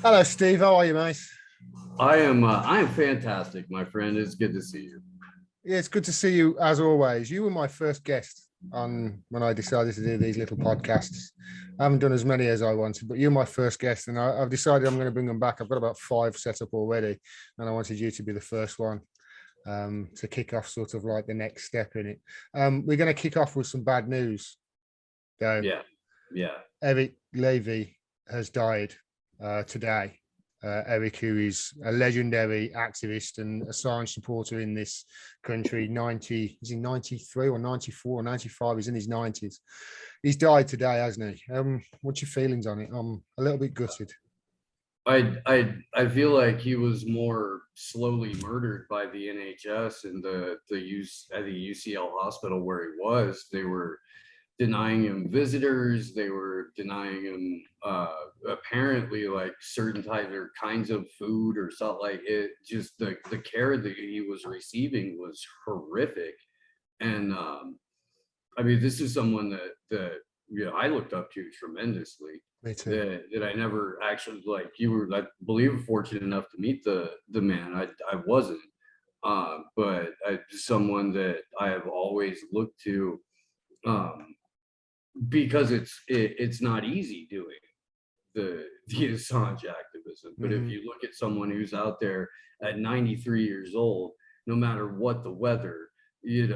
Hello, Steve. How are you, mate? I am fantastic, my friend. It's good to see you. Yeah, it's good to see you as always. You were my first guest on when I decided to do these little podcasts. I haven't done as many as I wanted, but you're my first guest, and I've decided I'm going to bring them back. I've got about five set up already, and I wanted you to be the first one to kick off sort of like the next step in it. We're going to kick off with some bad news, though. Yeah, yeah. Eric Levy has died today. Eric, who is a legendary activist and a science supporter in this country, 90, is he 93 or 94 or 95? He's in his 90s. He's died today, hasn't he? What's your feelings on it? I'm a little bit gutted. I feel like he was more slowly murdered by the NHS and the use at the UCL hospital where he was. They were denying him visitors. They were denying him apparently like certain types or kinds of food or something like it. Just the care that he was receiving was horrific. And I mean, this is someone that I looked up to tremendously. Me too. That I never actually like. You were, I believe, fortunate enough to meet the man. I wasn't, but someone that I have always looked to, um, because it's not easy doing the Assange activism. But if you look at someone who's out there at 93 years old, no matter what the weather, you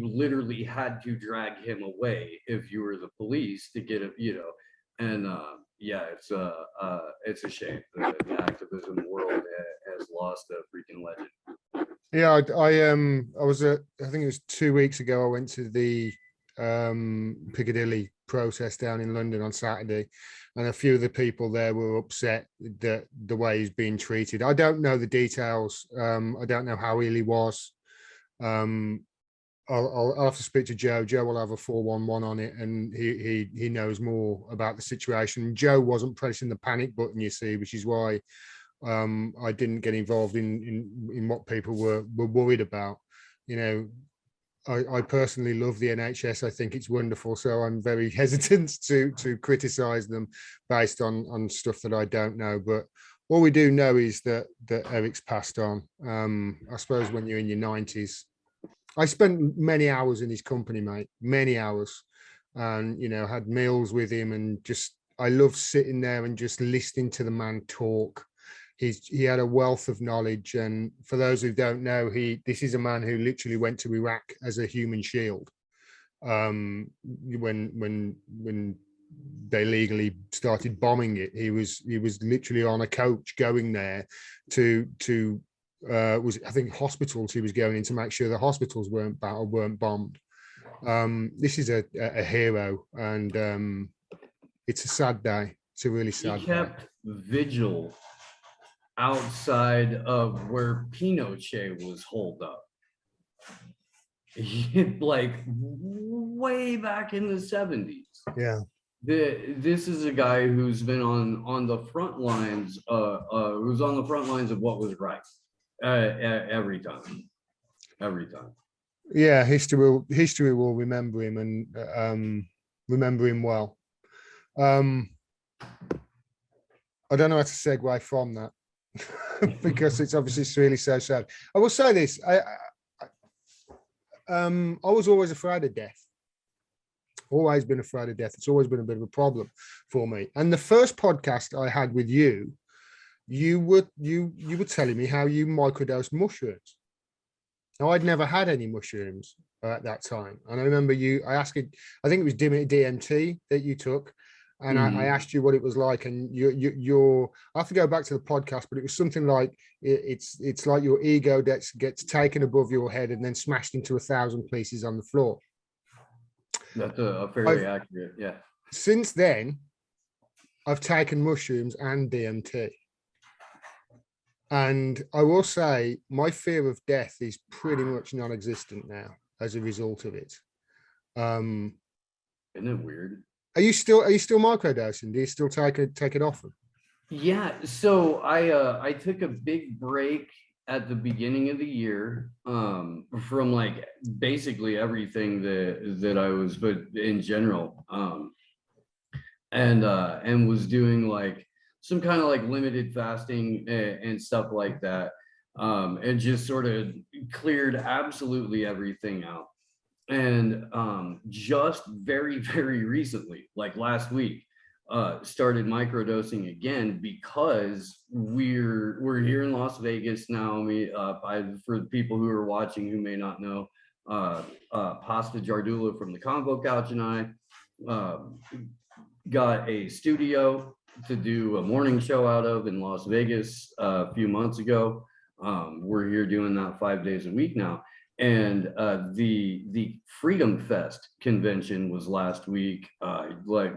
literally had to drag him away if you were the police to get him, and yeah, it's a shame. The activism world has lost a freaking legend. Yeah, I was I think it was 2 weeks ago. I went to the Piccadilly protest down in London on Saturday, and a few of the people there were upset that the way he's being treated. I don't know the details. I don't know how ill he was. Um, I'll have to speak to Joe. Joe will have a 411 on it, and he knows more about the situation. Joe wasn't pressing the panic button, you see, which is why I didn't get involved in what people were worried about. You know, I personally love the NHS. I think it's wonderful. So I'm very hesitant to criticize them based on stuff that I don't know. But all we do know is that Eric's passed on. I suppose when you're in your 90s, I spent many hours in his company, mate, many hours, and had meals with him, and just I loved sitting there and just listening to the man talk. He had a wealth of knowledge, and for those who don't know, this is a man who literally went to Iraq as a human shield. When they legally started bombing it, he was literally on a coach going there to was I think hospitals he was going in to make sure the hospitals weren't bombed. This is a hero, and it's a sad day. It's a really sad He kept vigil outside of where Pinochet was holed up. Like way back in the 70s. Yeah. This is a guy who's been on the front lines, who's on the front lines of what was right, every time. Yeah, history will remember him, and remember him well. I don't know how to segue from that because it's obviously really so sad. I will say this: I was always afraid of death. Always been afraid of death. It's always been a bit of a problem for me. And the first podcast I had with you, you were telling me how you microdosed mushrooms. Now, I'd never had any mushrooms at that time, and I remember I asked you, I think it was DMT that you took, and I asked you what it was like, and you're I have to go back to the podcast, but it was something like it's like your ego gets taken above your head and then smashed into 1,000 pieces on the floor. That's a fairly accurate, yeah. Since then, I've taken mushrooms and DMT. And I will say my fear of death is pretty much non-existent now as a result of it. Isn't it weird? Are you still microdosing? Do you still take it often? Yeah, so I took a big break at the beginning of the year from like basically everything that I was, but in general, and was doing like some kind of like limited fasting and stuff like that, and just sort of cleared absolutely everything out. And just very, very recently, like last week, started microdosing again because we're here in Las Vegas now. For the people who are watching who may not know, Pasta Jardula from the Convo Couch and I got a studio to do a morning show out of in Las Vegas a few months ago. We're here doing that 5 days a week now. And the Freedom Fest convention was last week, like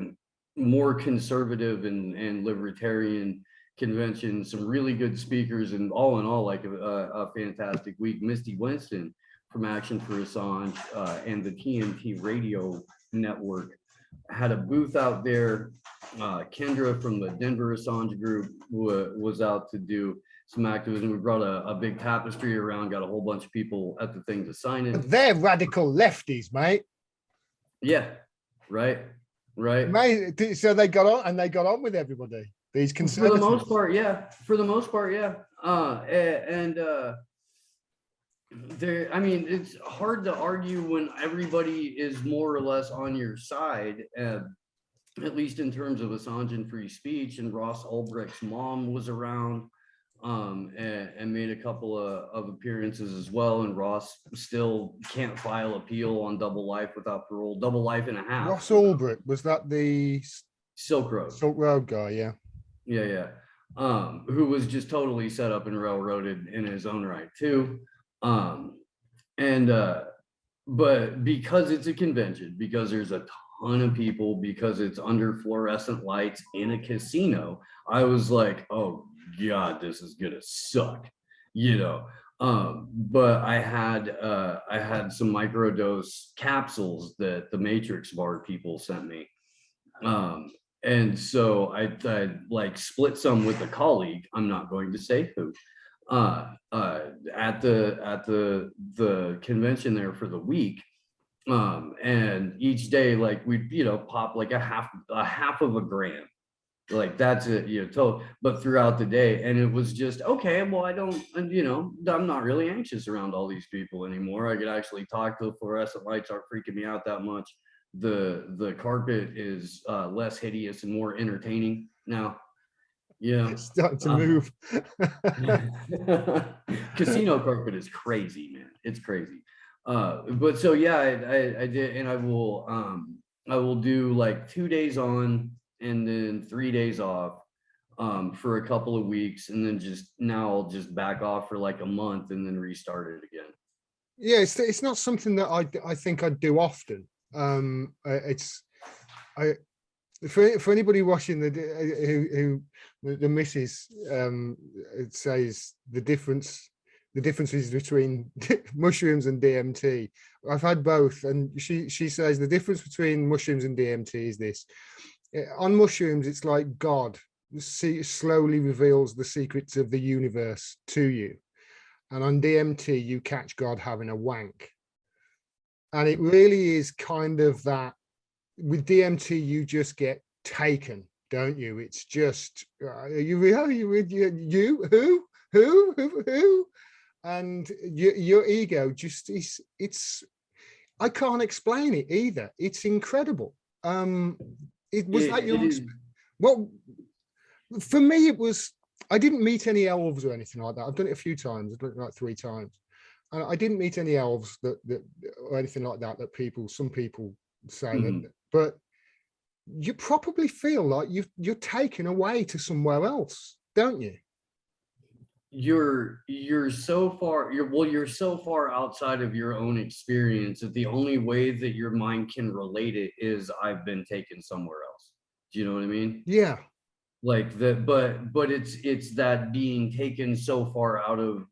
more conservative and libertarian convention, some really good speakers, and all in all, like a fantastic week. Misty Winston from Action for Assange and the TNT Radio Network had a booth out there. Kendra from the Denver Assange group was out to do some activism. We brought a big tapestry around, got a whole bunch of people at the thing to sign it. They're radical lefties, mate. Yeah, right. Mate, so they got on with everybody. These conservatives. For the most part, yeah. There, I mean, it's hard to argue when everybody is more or less on your side, at least in terms of Assange and free speech. And Ross Ulbricht's mom was around and made a couple of appearances as well. And Ross still can't file appeal on double life without parole, double life and a half. Ross Ulbricht, was that the Silk Road guy? Yeah. Yeah. Who was just totally set up and railroaded in his own right too. But because it's a convention, because there's a ton of people, because it's under fluorescent lights in a casino, I was like, oh God, this is gonna suck, you know. But I had some microdose capsules that the Matrix Bar people sent me. And so I like split some with a colleague, I'm not going to say who, at the convention there for the week. And each day, like we'd, pop like a half of a gram, like that's it, but throughout the day. And it was just, okay, well, I'm not really anxious around all these people anymore. I could actually talk to the fluorescent lights, aren't freaking me out that much. The carpet is less hideous and more entertaining now. Yeah, It's starting to move. Casino carpet is crazy, man. It's crazy. But so yeah, I did, and I will do like 2 days on and then 3 days off for a couple of weeks, and then now I'll just back off for like a month and then restart it again. Yeah, it's not something that I think I'd do often. For anybody watching the missus says the differences between mushrooms and DMT. I've had both, and she says the difference between mushrooms and DMT is this: on mushrooms, it's like God slowly reveals the secrets of the universe to you, and on DMT, you catch God having a wank. And it really is kind of that. With DMT, you just get taken, don't you? It's just, you who? And your ego just is, I can't explain it either. It's incredible. Well, for me, it was, I didn't meet any elves or anything like that. I've done it a few times. I've done it like 3 times. And I didn't meet any elves that or anything like that some people say that, but you probably feel like you're taken away to somewhere else, don't you? You're so far outside of your own experience that the only way that your mind can relate it is I've been taken somewhere else. Do you know what I mean? Yeah. Like that, but it's that being taken so far out of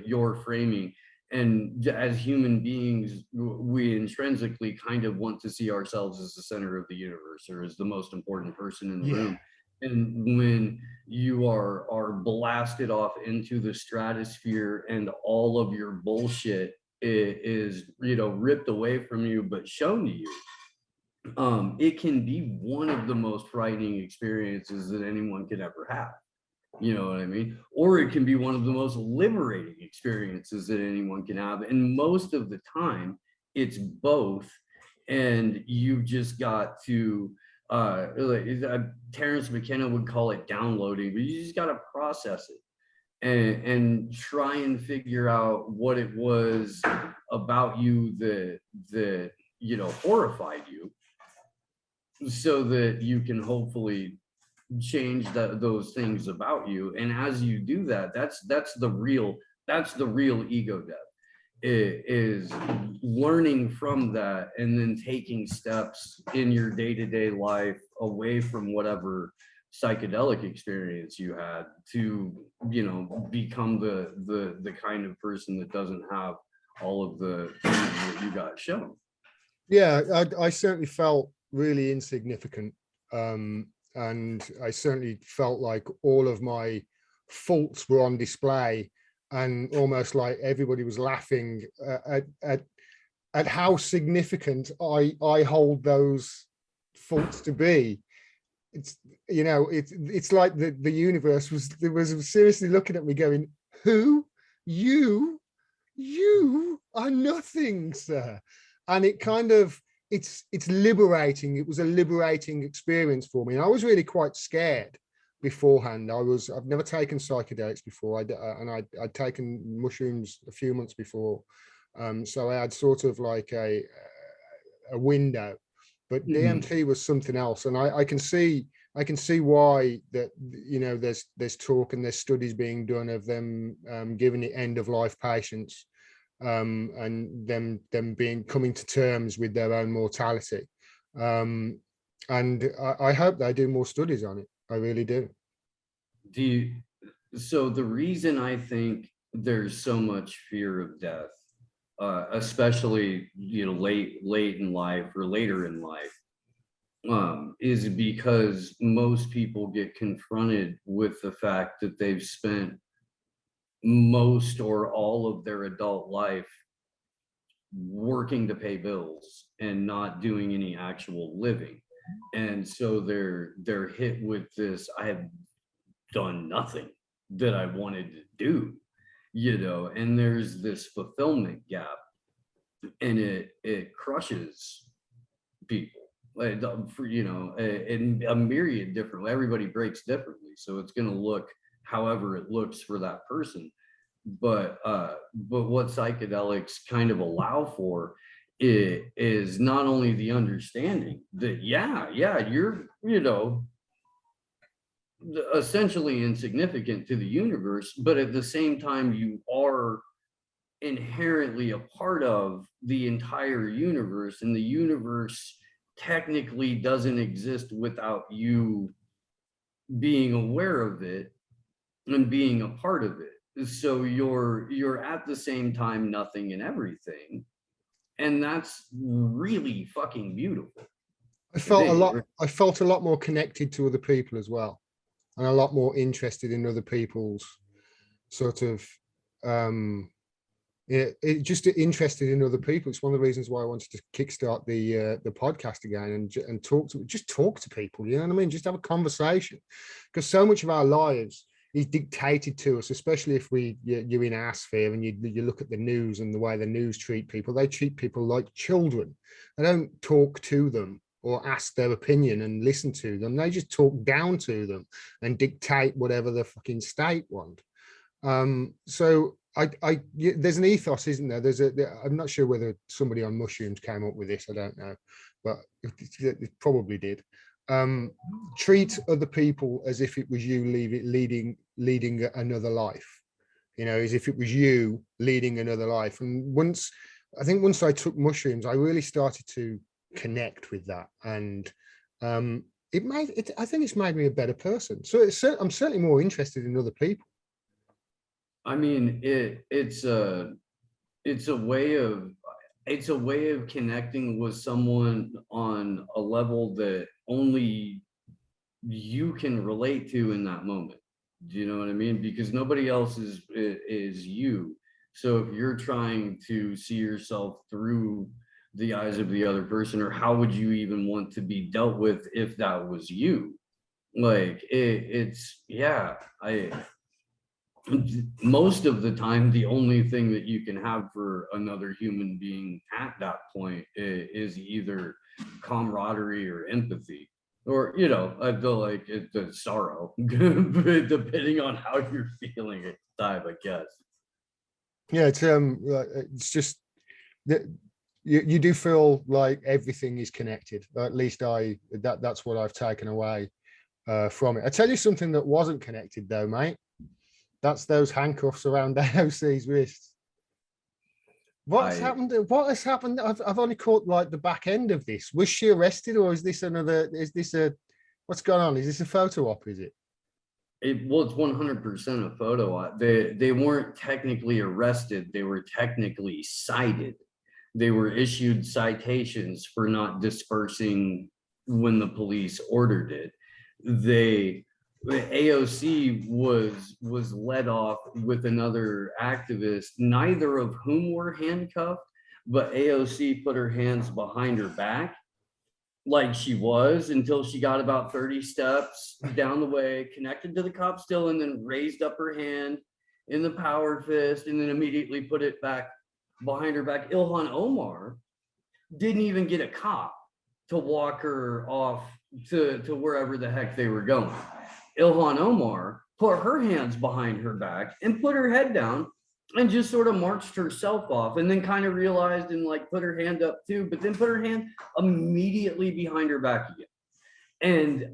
your framing. And as human beings, we intrinsically kind of want to see ourselves as the center of the universe, or as the most important person in the room. And when you are blasted off into the stratosphere and all of your bullshit is ripped away from you but shown to you, it can be one of the most frightening experiences that anyone could ever have. You know what I mean? Or it can be one of the most liberating experiences that anyone can have. And most of the time, it's both. And you've just got to, Terrence McKenna would call it downloading, but you just got to process it and try and figure out what it was about you that horrified you, so that you can hopefully change those things about you. And as you do that, that's the real ego death, is learning from that and then taking steps in your day-to-day life away from whatever psychedelic experience you had to become the kind of person that doesn't have all of the things that you got shown. Yeah, I certainly felt really insignificant. And I certainly felt like all of my faults were on display, and almost like everybody was laughing at how significant I hold those faults to be. It's it's like the universe was seriously looking at me going, who? You are nothing, sir. And it kind of, it's liberating. It was a liberating experience for me. And I was really quite scared beforehand. I've never taken psychedelics before. I'd taken mushrooms a few months before. So I had sort of like a window, but DMT was something else. And I can see why that, there's talk and there's studies being done of them giving it end of life patients, and them being coming to terms with their own mortality. And I hope they do more studies on it. I really do. So the reason I think there's so much fear of death, especially late in life or later in life, is because most people get confronted with the fact that they've spent most or all of their adult life working to pay bills and not doing any actual living. And so they're hit with this, I have done nothing that I wanted to do, and there's this fulfillment gap, and it crushes people. Like, for in a myriad different, everybody breaks differently, so it's going to look however it looks for that person. But what psychedelics kind of allow for is not only the understanding that you're essentially insignificant to the universe, but at the same time you are inherently a part of the entire universe, and the universe technically doesn't exist without you being aware of it and being a part of it. So you're at the same time nothing and everything, and that's really fucking beautiful. I felt a lot more connected to other people as well, and a lot more interested in other people's sort of just interested in other people. It's one of the reasons why I wanted to kickstart the podcast again, and talk to people. You know what I mean? Just have a conversation, because so much of our lives is dictated to us, especially if you're in our sphere and you look at the news and the way the news treat people. They treat people like children. They don't talk to them or ask their opinion and listen to them. They just talk down to them and dictate whatever the fucking state want. So there's an ethos, isn't there? I'm not sure whether somebody on mushrooms came up with this. I don't know, but it probably did. Treat other people as if it was you leading another life. As if it was you leading another life. And once I took mushrooms, I really started to connect with that, and I think it's made me a better person. So I'm certainly more interested in other people. I mean, it's a way of connecting with someone on a level that only you can relate to in that moment. Do you know what I mean? Because nobody else is you. So if you're trying to see yourself through the eyes of the other person, or how would you even want to be dealt with if that was you? Like it's yeah, I most of the time the only thing that you can have for another human being at that point is either camaraderie or empathy, or I feel like it's sorrow depending on how you're feeling at the time, I guess. Yeah, it's just that you do feel like everything is connected. At least that's what I've taken away from it. I tell you something that wasn't connected though, mate. That's those handcuffs around AOC's wrists. What's I happened? What has happened? I've only caught like the back end of this. Was she arrested, or is this another? Is this a? What's going on? Is this a photo op? Is it? well, it's 100% a photo op. They weren't technically arrested, they were technically cited. They were issued citations for not dispersing when the police ordered it. They the AOC was led off with another activist, neither of whom were handcuffed, but AOC put her hands behind her back like she was until she got about 30 steps down the way, connected to the cop still, and then raised up her hand in the power fist and then immediately put it back behind her back. Ilhan Omar didn't even get a cop to walk her off to wherever the heck they were going. Ilhan Omar put her hands behind her back and put her head down and just sort of marched herself off, and then kind of realized and like put her hand up too, but then put her hand immediately behind her back again. And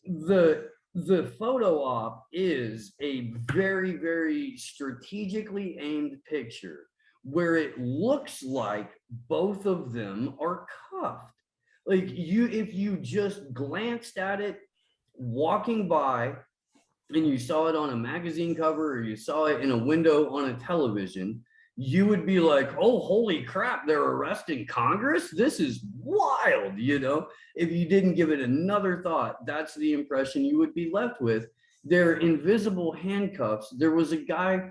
the photo op is a very, very strategically aimed picture where it looks like both of them are cuffed. Like if you just glanced at it walking by and you saw it on a magazine cover or you saw it in a window on a television, you would be like, oh, holy crap, they're arresting Congress? This is wild, If you didn't give it another thought, that's the impression you would be left with. They're invisible handcuffs. There was a guy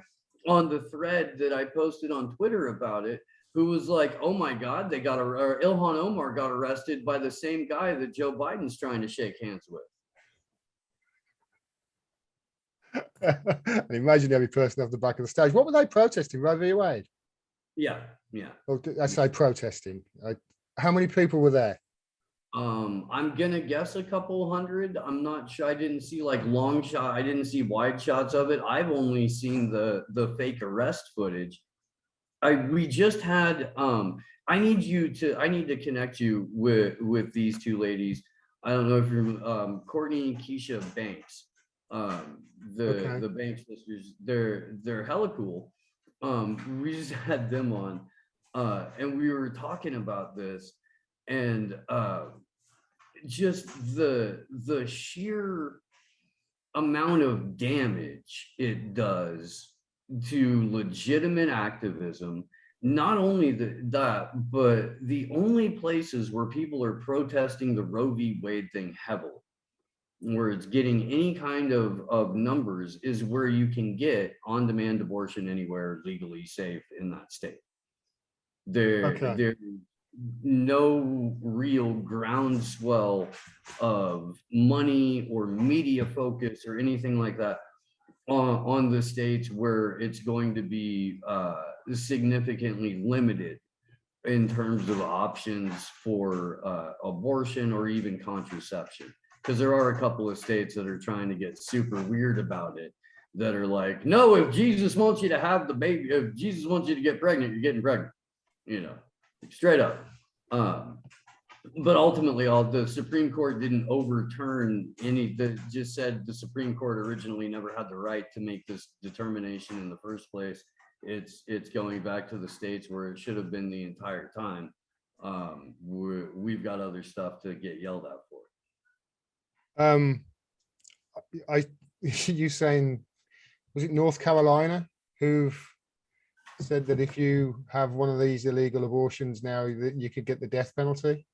on the thread that I posted on Twitter about it who was like, oh my God, Ilhan Omar got arrested by the same guy that Joe Biden's trying to shake hands with. An imaginary person off the back of the stage. What were they protesting? Roe v. Wade? Yeah. Oh, I say protesting. How many people were there? I'm gonna guess a couple hundred. I'm not sure. I didn't see like long shot. I didn't see wide shots of it. I've only seen the fake arrest footage. We just had. I need to connect you with these two ladies. I don't know if you're Courtney and Keisha Banks. The Banks sisters. They're hella cool. We just had them on, and we were talking about this, and just the sheer amount of damage it does to legitimate activism. Not only that, but the only places where people are protesting the Roe v. Wade thing heavily, where it's getting any kind of numbers, is where you can get on-demand abortion anywhere legally safe in that state. There's no real groundswell of money or media focus or anything like that on the states where it's going to be significantly limited in terms of options for abortion or even contraception. Because there are a couple of states that are trying to get super weird about it, that are like, no, if Jesus wants you to have the baby, if Jesus wants you to get pregnant, you're getting pregnant, straight up. But ultimately, the Supreme Court didn't overturn any, that just said the Supreme Court originally never had the right to make this determination in the first place. It's going back to the states where it should have been the entire time. We've got other stuff to get yelled at for. You saying, was it North Carolina who've said that if you have one of these illegal abortions now, that you could get the death penalty?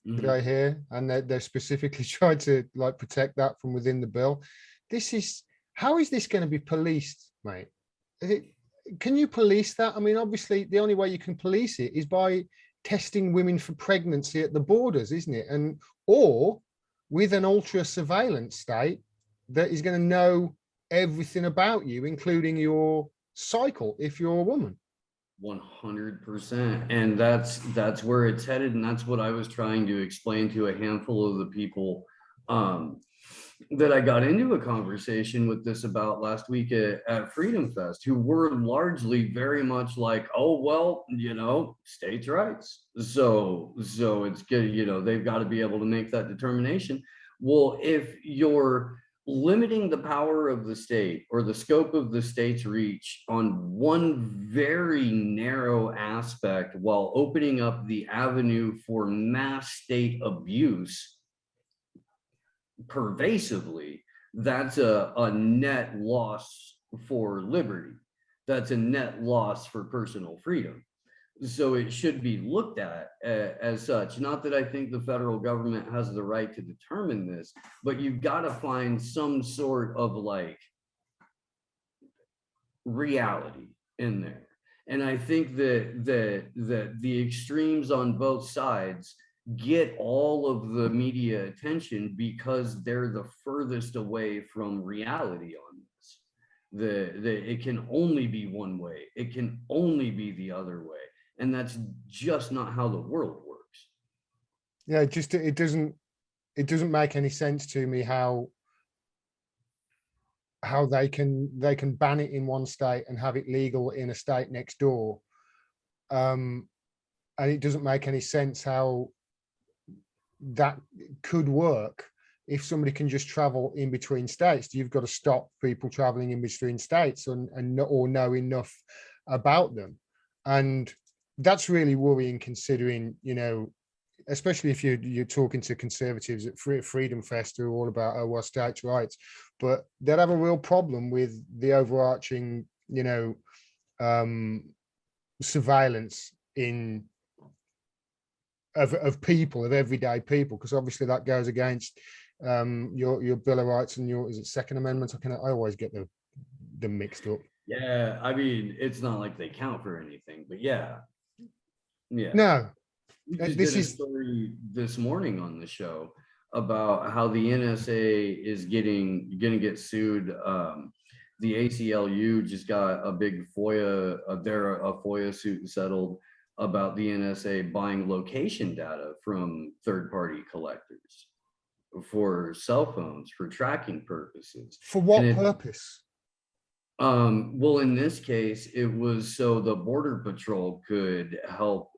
Did I hear? And they're specifically trying to like protect that from within the bill. How is this going to be policed, mate? can you police that? I mean, obviously, the only way you can police it is by testing women for pregnancy at the borders, isn't it? And or with an ultra surveillance state that is going to know everything about you, including your cycle, if you're a woman. 100%. And that's where it's headed. And that's what I was trying to explain to a handful of the people that I got into a conversation with this about last week at Freedom Fest, who were largely very much like, oh, well, states' rights. So it's good, they've got to be able to make that determination. Well, if you're limiting the power of the state or the scope of the state's reach on one very narrow aspect while opening up the avenue for mass state abuse pervasively, that's a net loss for liberty. That's a net loss for personal freedom. So it should be looked at as such. Not that I think the federal government has the right to determine this, but you've got to find some sort of like reality in there. And I think that the extremes on both sides get all of the media attention because they're the furthest away from reality on this. It can only be one way. It can only be the other way. And that's just not how the world works. Yeah, it doesn't make any sense to me how they can ban it in one state and have it legal in a state next door. And it doesn't make any sense how that could work if somebody can just travel in between states. You've got to stop people traveling in between states or know enough about them. And that's really worrying, considering, especially if you're talking to conservatives at Freedom Fest who are all about states' rights, but they'd have a real problem with the overarching, surveillance of people, of everyday people, because obviously that goes against your Bill of Rights and is it Second Amendment? I always get them mixed up. Yeah, I mean, it's not like they count for anything, but yeah. No, we just did a story this morning on the show about how the NSA is gonna get sued. The ACLU just got a big FOIA, a FOIA suit settled about the NSA buying location data from third-party collectors for cell phones for tracking purposes. For what purpose? Well, in this case, it was so the Border Patrol could help,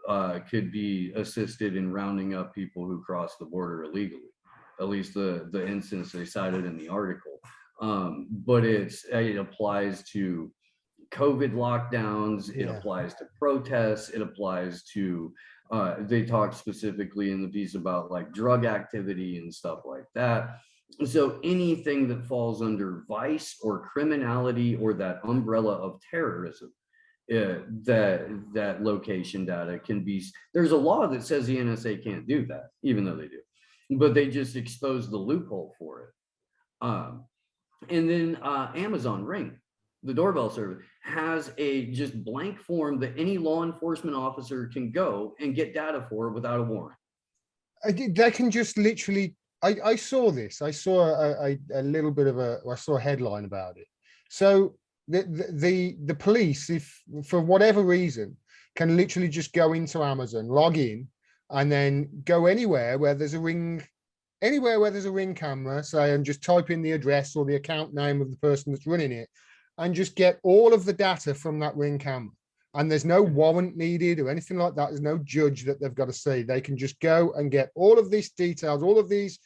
could be assisted in rounding up people who cross the border illegally, at least the instance they cited in the article. But it applies to COVID lockdowns, it applies to protests, it applies to, they talk specifically in the piece about like drug activity and stuff like that. So anything that falls under vice or criminality or that umbrella of terrorism, that location data can be, there's a law that says the NSA can't do that, even though they do, but they just expose the loophole for it. And then Amazon Ring, the doorbell service, has a just blank form that any law enforcement officer can go and get data for without a warrant. They can just literally, I saw this. I saw a little bit of I saw a headline about it. So the police, if for whatever reason, can literally just go into Amazon, log in, and then go anywhere where there's a Ring camera, say, and just type in the address or the account name of the person that's running it, and just get all of the data from that Ring camera. And there's no warrant needed or anything like that. There's no judge that they've got to see. They can just go and get all of these details, all of this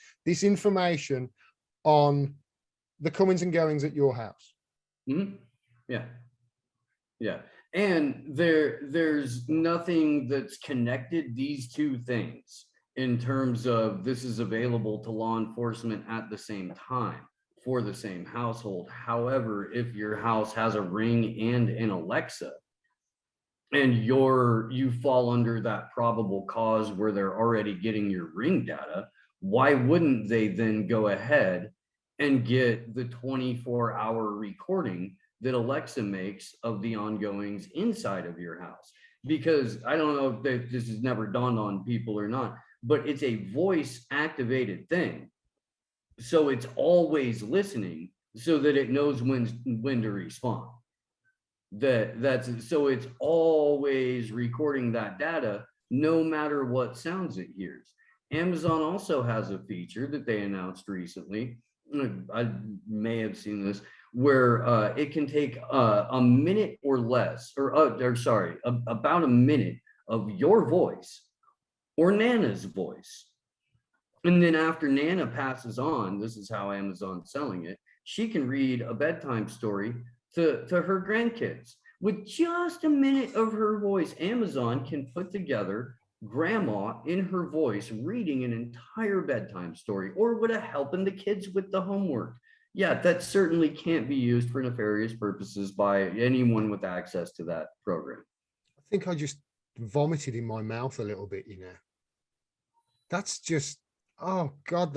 information on the comings and goings at your house. Mm-hmm. Yeah. And there's nothing that's connected these two things in terms of this is available to law enforcement at the same time for the same household. However, if your house has a Ring and an Alexa, and you fall under that probable cause where they're already getting your Ring data, why wouldn't they then go ahead and get the 24-hour recording that Alexa makes of the ongoings inside of your house. Because I don't know if this has never dawned on people or not, but it's a voice activated thing. So it's always listening so that it knows when to respond. That's so it's always recording that data no matter what sounds it hears. Amazon also has a feature that they announced recently. I may have seen this, where it can take a minute or less, or sorry, about a minute of your voice or Nana's voice. And then after Nana passes on, this is how Amazon's selling it, she can read a bedtime story to her grandkids. With just a minute of her voice, Amazon can put together grandma in her voice reading an entire bedtime story, or would it helping the kids with the homework? Yeah, that certainly can't be used for nefarious purposes by anyone with access to that program. I think I just vomited in my mouth a little bit, you know. That's just, oh God,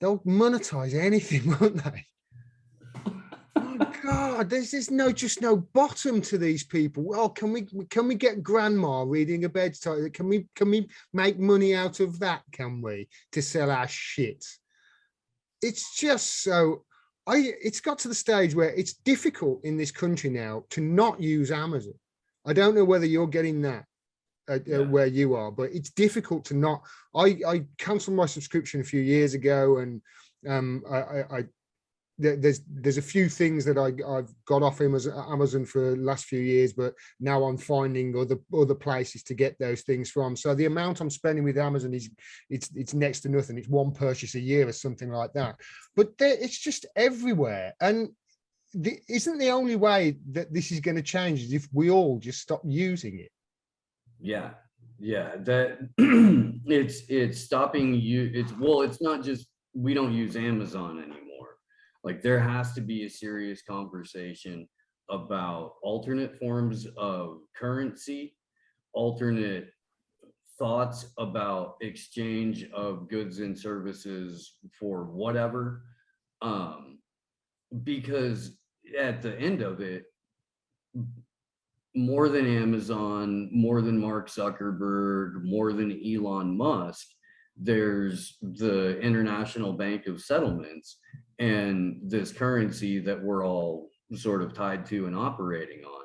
they'll monetize anything, won't they? Oh God, there's just no bottom to these people. Well, can we get grandma reading a bedtime? Can we make money out of that? Can we, to sell our shit? It's just so it's got to the stage where it's difficult in this country now to not use Amazon. I don't know whether you're getting that where you are, but it's difficult to not. I canceled my subscription a few years ago, and there's a few things that I've got off Amazon for the last few years, but now I'm finding other places to get those things from. So the amount I'm spending with Amazon is it's next to nothing. It's one purchase a year or something like that. But it's just everywhere, and isn't the only way that this is going to change is if we all just stop using it. Yeah, that it's stopping you. It's not just we don't use Amazon anymore. Like there has to be a serious conversation about alternate forms of currency, alternate thoughts about exchange of goods and services for whatever. Because at the end of it, more than Amazon, more than Mark Zuckerberg, more than Elon Musk, there's the International Bank of Settlements and this currency that we're all sort of tied to and operating on.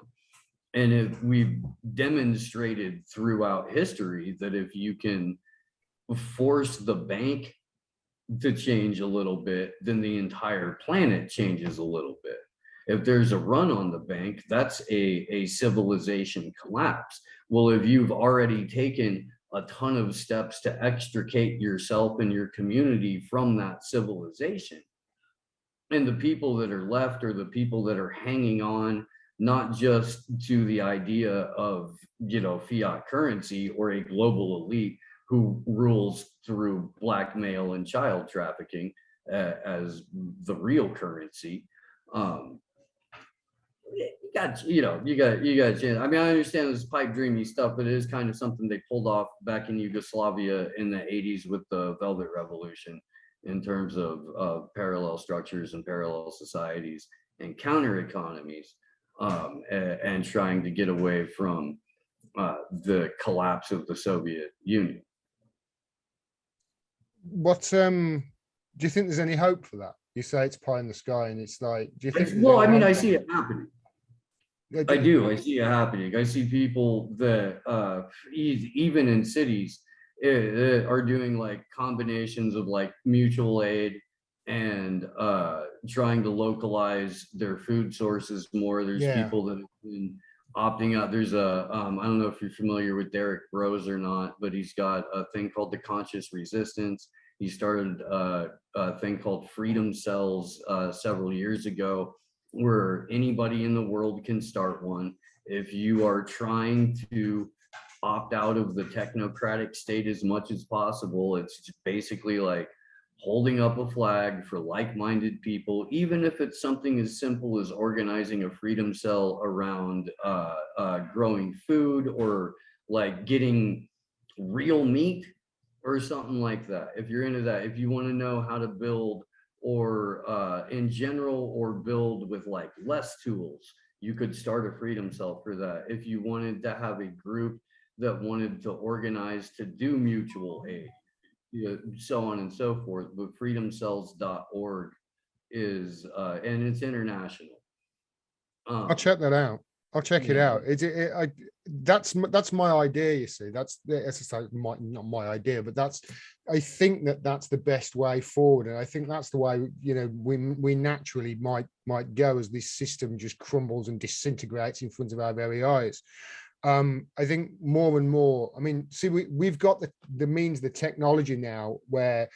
And if we've demonstrated throughout history that if you can force the bank to change a little bit, then the entire planet changes a little bit. If there's a run on the bank, that's a civilization collapse. Well, if you've already taken a ton of steps to extricate yourself and your community from that civilization, and the people that are left are the people that are hanging on not just to the idea of fiat currency or a global elite who rules through blackmail and child trafficking as the real currency. You got a chance. I mean, I understand this pipe dreamy stuff, but it is kind of something they pulled off back in Yugoslavia in the 80s with the Velvet Revolution, in terms of parallel structures and parallel societies and counter economies, and trying to get away from the collapse of the Soviet Union. What do you think there's any hope for that? You say it's pie in the sky, and it's like, do you think? Well, I mean, I see it happening. I do. I see it happening. I see people that even in cities are doing like combinations of like mutual aid and trying to localize their food sources more. There's people that have been opting out. There's I don't know if you're familiar with Derek Rose or not, but he's got a thing called the Conscious Resistance. He started a thing called Freedom Cells several years ago, where anybody in the world can start one. If you are trying to opt out of the technocratic state as much as possible, it's just basically like holding up a flag for like-minded people, even if it's something as simple as organizing a freedom cell around growing food, or like getting real meat or something like that. If you're into that, if you want to know how to build or in general, or build with like less tools. You could start a freedom cell for that. If you wanted to have a group that wanted to organize to do mutual aid, so on and so forth. But freedomcells.org is, and it's international. I'll Um, check that out. I'll check it yeah, out. That's my idea. You see, that's just like not my idea, but I think that's the best way forward, and I think that's the way we naturally might go as this system just crumbles and disintegrates in front of our very eyes. I think more and more. I mean, see, we've got the means, the technology now, where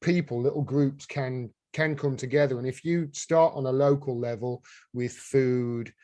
little groups can come together, and if you start on a local level with food,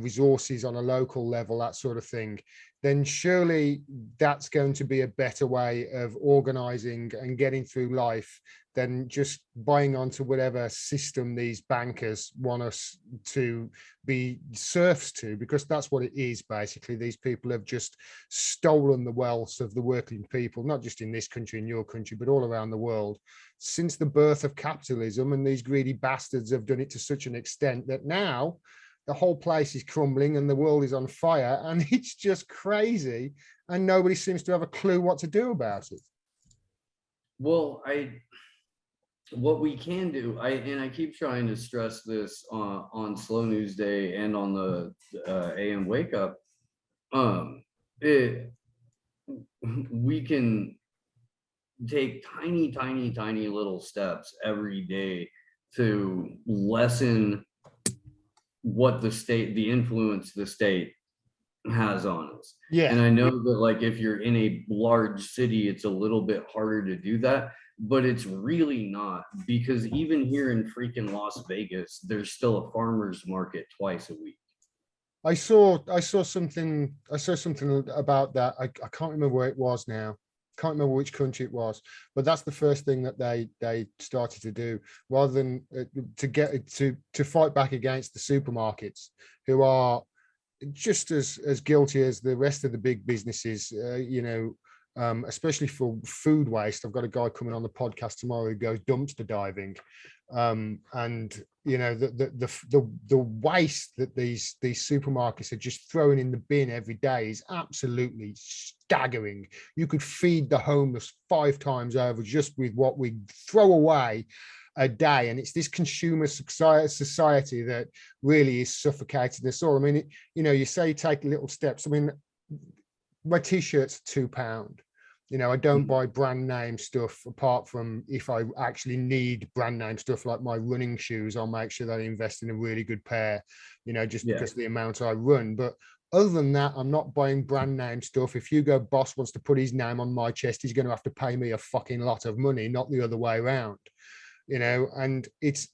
resources on a local level, that sort of thing, then surely that's going to be a better way of organizing and getting through life than just buying onto whatever system these bankers want us to be serfs to, because that's what it is. Basically, these people have just stolen the wealth of the working people, not just in this country, in your country, but all around the world, since the birth of capitalism. And these greedy bastards have done it to such an extent that now the whole place is crumbling and the world is on fire, and it's just crazy, and nobody seems to have a clue what to do about it. well, what we can do, I keep trying to stress this on Slow News Day and on the AM Wake Up. It We can take tiny little steps every day to lessen what the influence the state has on us. Yeah. And I know that, like, if you're in a large city, it's a little bit harder to do that, but it's really not, because even here in freaking Las Vegas, there's still a farmer's market twice a week. I saw something about that. I can't remember where it was now. Can't remember which country it was, but that's the first thing that they started to do, rather than to fight back against the supermarkets, who are just as guilty as the rest of the big businesses, especially for food waste. I've got a guy coming on the podcast tomorrow who goes dumpster diving, and the waste that these supermarkets are just throwing in the bin every day is absolutely staggering. You could feed the homeless 5 times over just with what we throw away a day, and it's this consumer society that really is suffocating us all. I mean, you say take little steps. I mean, my t-shirt's £2. I don't buy brand name stuff, apart from if I actually need brand name stuff like my running shoes. I'll make sure that I invest in a really good pair, just because of the amount I run. But other than that, I'm not buying brand name stuff. If Hugo Boss wants to put his name on my chest, he's going to have to pay me a fucking lot of money, not the other way around. And it's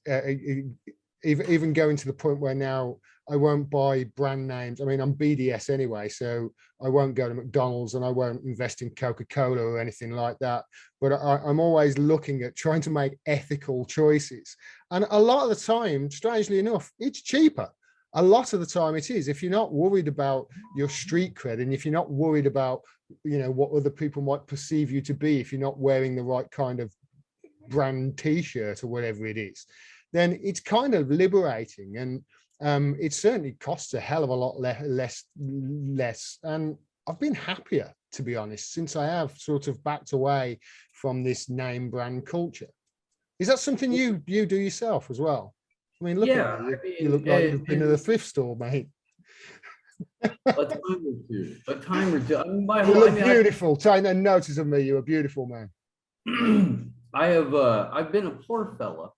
even going to the point where now I won't buy brand names. I mean, I'm BDS anyway, so I won't go to McDonald's and I won't invest in Coca-Cola or anything like that. But I'm always looking at trying to make ethical choices. And a lot of the time, strangely enough, it's cheaper. A lot of the time it is. If you're not worried about your street cred, and if you're not worried about, what other people might perceive you to be, if you're not wearing the right kind of brand t-shirt or whatever it is, then it's kind of liberating. And it certainly costs a hell of a lot less. And I've been happier, to be honest, since I have sort of backed away from this name brand culture. Is that something you do yourself as well? I mean, look at you. You look like you've been to the thrift store, mate. A time or two. I mean, You look beautiful. Take no notice of me. You're a beautiful man. I've been a poor fella.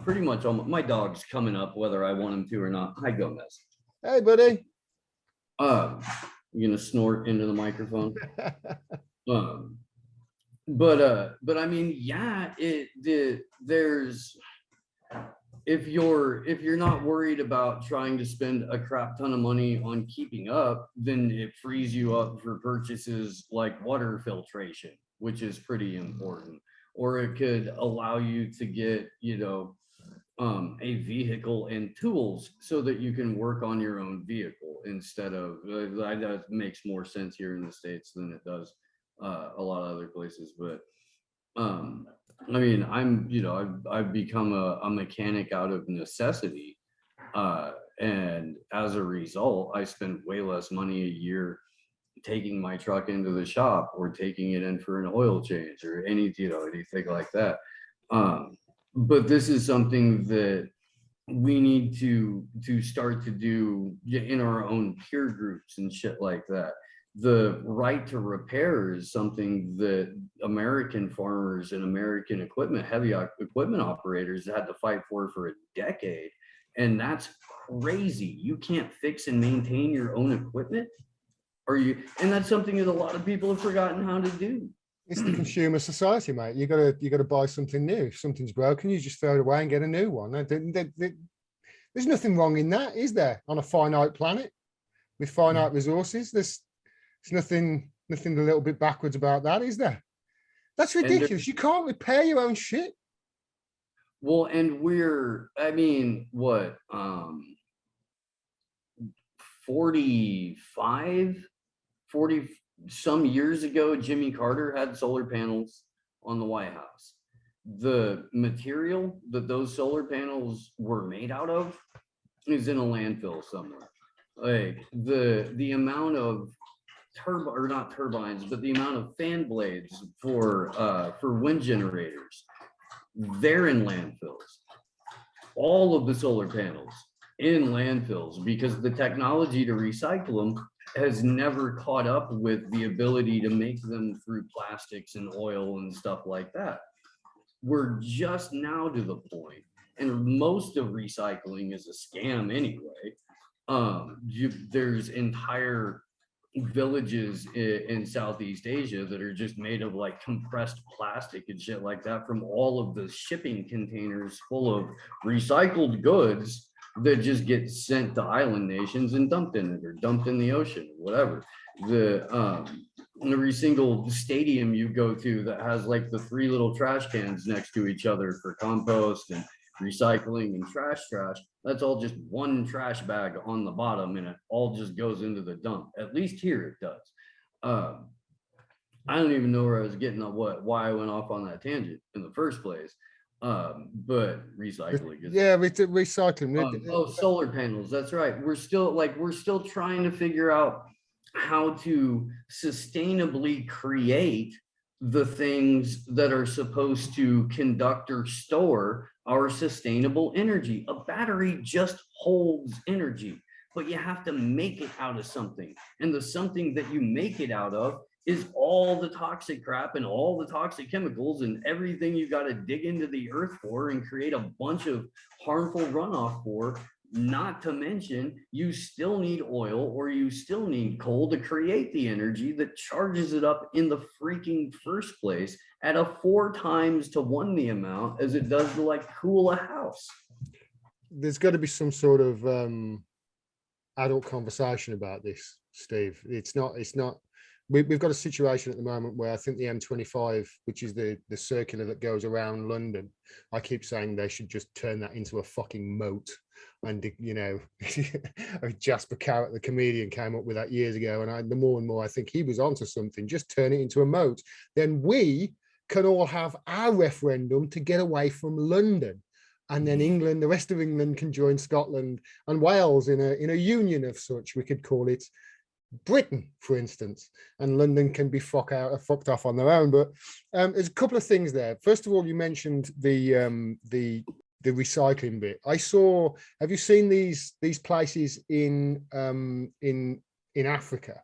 Pretty much all my dog's coming up, whether I want him to or not. Hi, Gomez. Hey, buddy. You gonna snort into the microphone? But I mean, yeah, there's, if you're not worried about trying to spend a crap ton of money on keeping up, then it frees you up for purchases like water filtration, which is pretty important. Or it could allow you to get, a vehicle and tools so that you can work on your own vehicle instead of, that makes more sense here in the States than it does a lot of other places. But I mean, I've become a mechanic out of necessity. And as a result, I spend way less money a year taking my truck into the shop or taking it in for an oil change or anything like that. Um, but this is something that we need to start to do in our own peer groups and shit like that. The right to repair is something that American farmers and American heavy equipment operators had to fight for a decade. And that's crazy. You can't fix and maintain your own equipment. And that's something that a lot of people have forgotten how to do. It's the consumer society, mate. You gotta buy something new. If something's broken, you just throw it away and get a new one. There's nothing wrong in that, is there? On a finite planet with finite resources, there's nothing a little bit backwards about that, is there? That's ridiculous. You can't repair your own shit. Well, and I mean, what, 45, 40 some years ago, Jimmy Carter had solar panels on the White House. The material that those solar panels were made out of is in a landfill somewhere. Like the amount of not turbines, but the amount of fan blades for wind generators, they're in landfills. All of the solar panels in landfills because the technology to recycle them has never caught up with the ability to make them through plastics and oil and stuff like that. We're just now to the point, and most of recycling is a scam anyway. There's entire villages in Southeast Asia that are just made of like compressed plastic and shit like that from all of the shipping containers full of recycled goods that just get sent to island nations and dumped in it or dumped in the ocean, whatever. Every single stadium you go to that has like the 3 little trash cans next to each other for compost and recycling and trash, that's all just one trash bag on the bottom and it all just goes into the dump. At least here it does. I don't even know where I was getting at, why I went off on that tangent in the first place. But recycling is, Recycling. solar panels, that's right. We're still trying to figure out how to sustainably create the things that are supposed to conduct or store our sustainable energy. A battery just holds energy, but you have to make it out of something. And the something that you make it out of is all the toxic crap and all the toxic chemicals and everything you got to dig into the earth for and create a bunch of harmful runoff for. Not to mention, you still need oil or you still need coal to create the energy that charges it up in the freaking first place at a 4 times to 1 the amount as it does to like cool a house. There's got to be some sort of adult conversation about this, Steve. It's not. We've got a situation at the moment where I think the M25, which is the circular that goes around London, I keep saying they should just turn that into a fucking moat. And Jasper Carrott, the comedian, came up with that years ago. And the more and more I think he was onto something. Just turn it into a moat. Then we can all have our referendum to get away from London. And then England, the rest of England can join Scotland and Wales in a union of such. We could call it Britain, for instance, and London can be fucked off on their own. But there's a couple of things there. First of all, you mentioned the recycling bit. Have you seen these places in Africa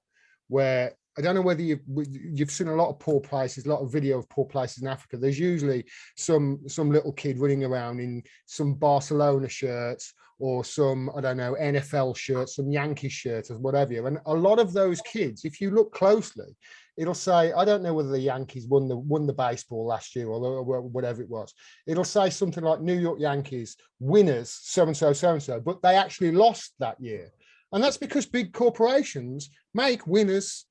where, I don't know whether you've seen a lot of poor places, a lot of video of poor places in Africa. There's usually some little kid running around in some Barcelona shirts or some, I don't know, NFL shirts, some Yankee shirts or whatever. And a lot of those kids, if you look closely, it'll say, I don't know whether the Yankees won the baseball last year or whatever it was. It'll say something like New York Yankees winners, so-and-so, but they actually lost that year. And that's because big corporations make winners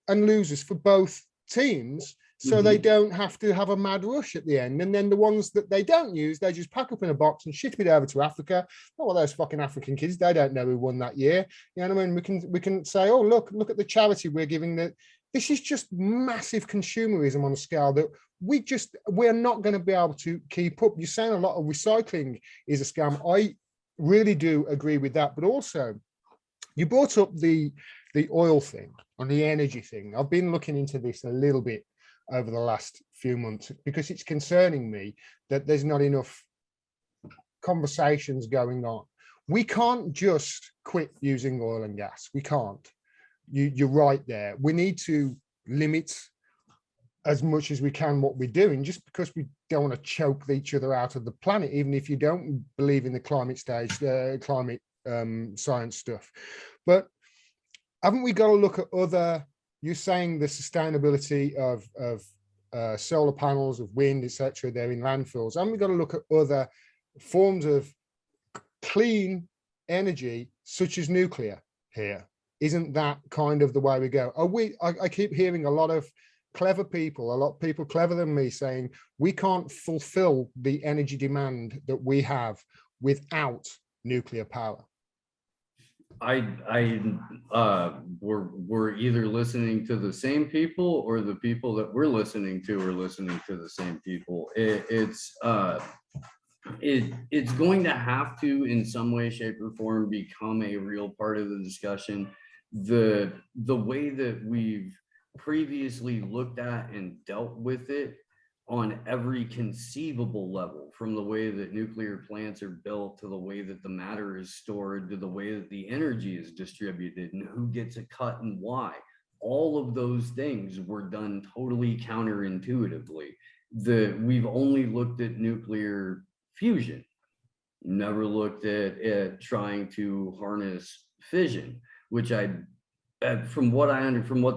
and losers for both teams, so they don't have to have a mad rush at the end. And then the ones that they don't use, they just pack up in a box and ship it over to Africa. Oh, well, those fucking African kids, they don't know who won that year. You know what I mean? We can say, oh, look at the charity we're giving the This is just massive consumerism on a scale that we're not going to be able to keep up. You're saying a lot of recycling is a scam. I really do agree with that. But also, you brought up the oil thing and the energy thing. I've been looking into this a little bit over the last few months because it's concerning me that there's not enough conversations going on. We can't just quit using oil and gas. We can't. You're right there. We need to limit as much as we can what we're doing, just because we don't want to choke each other out of the planet, even if you don't believe in the climate science stuff. But haven't we got to look at other, you're saying the sustainability of solar panels, of wind, etc. They're in landfills. Haven't we got to look at other forms of clean energy, such as nuclear here? Isn't that kind of the way we go? I keep hearing a lot of clever people, a lot of people clever than me, saying we can't fulfill the energy demand that we have without nuclear power. We're either listening to the same people, or the people that we're listening to are listening to the same people. It's going to have to, in some way, shape, or form, become a real part of the discussion. The way that we've previously looked at and dealt with it on every conceivable level, from the way that nuclear plants are built, to the way that the matter is stored, to the way that the energy is distributed and who gets a cut and why, all of those things were done totally counterintuitively. We've only looked at nuclear fusion, never looked at trying to harness fission, which from what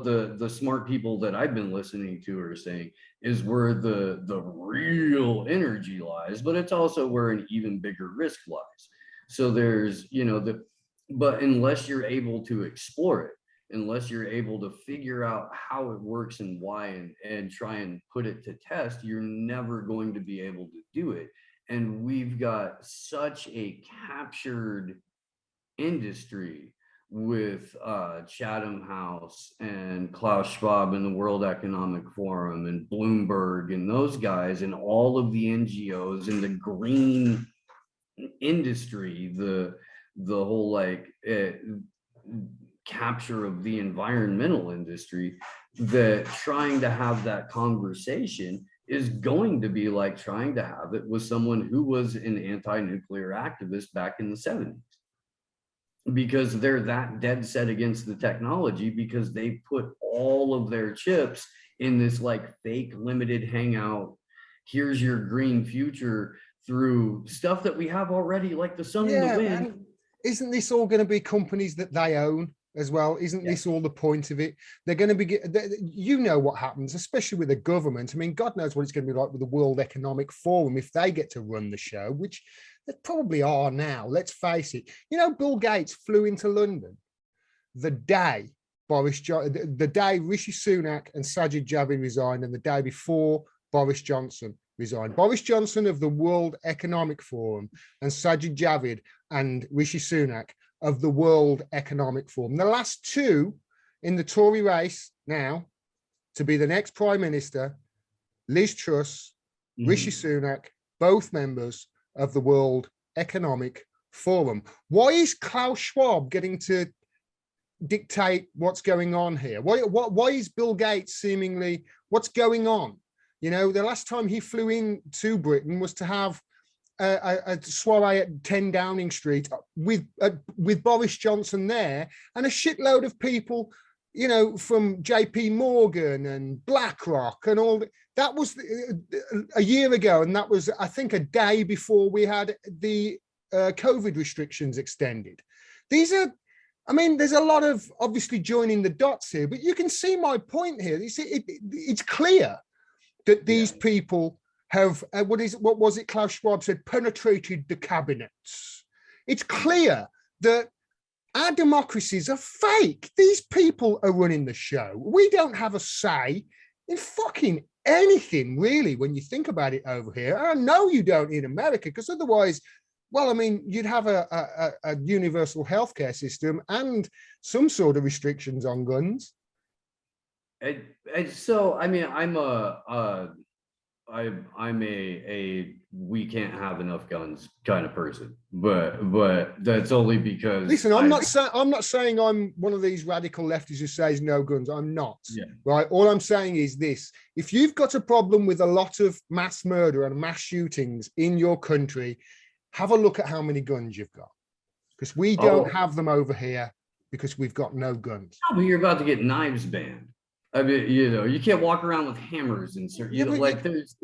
the smart people that I've been listening to are saying, is where the real energy lies, but it's also where an even bigger risk lies. So there's, but unless you're able to explore it, unless you're able to figure out how it works and why, and try and put it to test, you're never going to be able to do it. And we've got such a captured industry with Chatham House and Klaus Schwab and the World Economic Forum and Bloomberg and those guys and all of the NGOs and the green industry, the whole capture of the environmental industry, that trying to have that conversation is going to be like trying to have it with someone who was an anti-nuclear activist back in the 70s. Because they're that dead set against the technology, because they put all of their chips in this fake limited hangout, here's your green future, through stuff that we have already, like the sun and the wind. And isn't this all going to be companies that they own as well? Isn't this all the point of it? They're going to be, what happens, especially with the government. I mean, God knows what it's going to be like with the World Economic Forum if they get to run the show, which they probably are now. Let's face it. Bill Gates flew into London the day the day Rishi Sunak and Sajid Javid resigned, and the day before Boris Johnson resigned. Boris Johnson of the World Economic Forum, and Sajid Javid and Rishi Sunak of the World Economic Forum. The last two in the Tory race now to be the next Prime Minister, Liz Truss, Rishi Sunak, both members of the World Economic Forum. Why is Klaus Schwab getting to dictate what's going on here? Why is Bill Gates seemingly, what's going on? The last time he flew into Britain was to have a soiree at 10 Downing Street with Boris Johnson there, and a shitload of people, from JP Morgan and BlackRock and all that. That was a year ago, and that was, I think, a day before we had the COVID restrictions extended. There's a lot of obviously joining the dots here, but you can see my point here. It's clear that these people have, what was it Klaus Schwab said, penetrated the cabinets. It's clear that our democracies are fake. These people are running the show. We don't have a say in fucking anything, really, when you think about it over here. And I know you don't in America, because otherwise, you'd have a universal healthcare system and some sort of restrictions on guns. So I mean, I'm a we can't have enough guns kind of person, but that's only because Listen, I I'm not saying I'm one of these radical lefties who says no guns. I'm not. yeah. Right. All I'm saying is this: if you've got a problem with a lot of mass murder and mass shootings in your country, have a look at how many guns you've got. Because we don't Oh, have them over here because we've got no guns. but you're about to get knives banned. I mean, you can't walk around with hammers and certain, Yeah, but like that's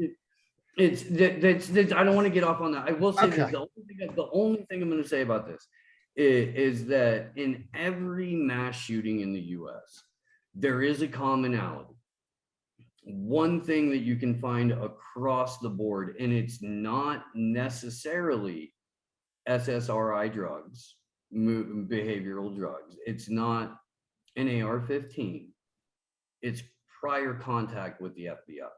I don't want to get off on that. I will say that okay. the only thing I'm going to say about this is that in every mass shooting in the U.S., there is a commonality. One thing that you can find across the board, and it's not necessarily SSRI drugs, behavioral drugs. It's not an AR-15. It's prior contact with the FBI.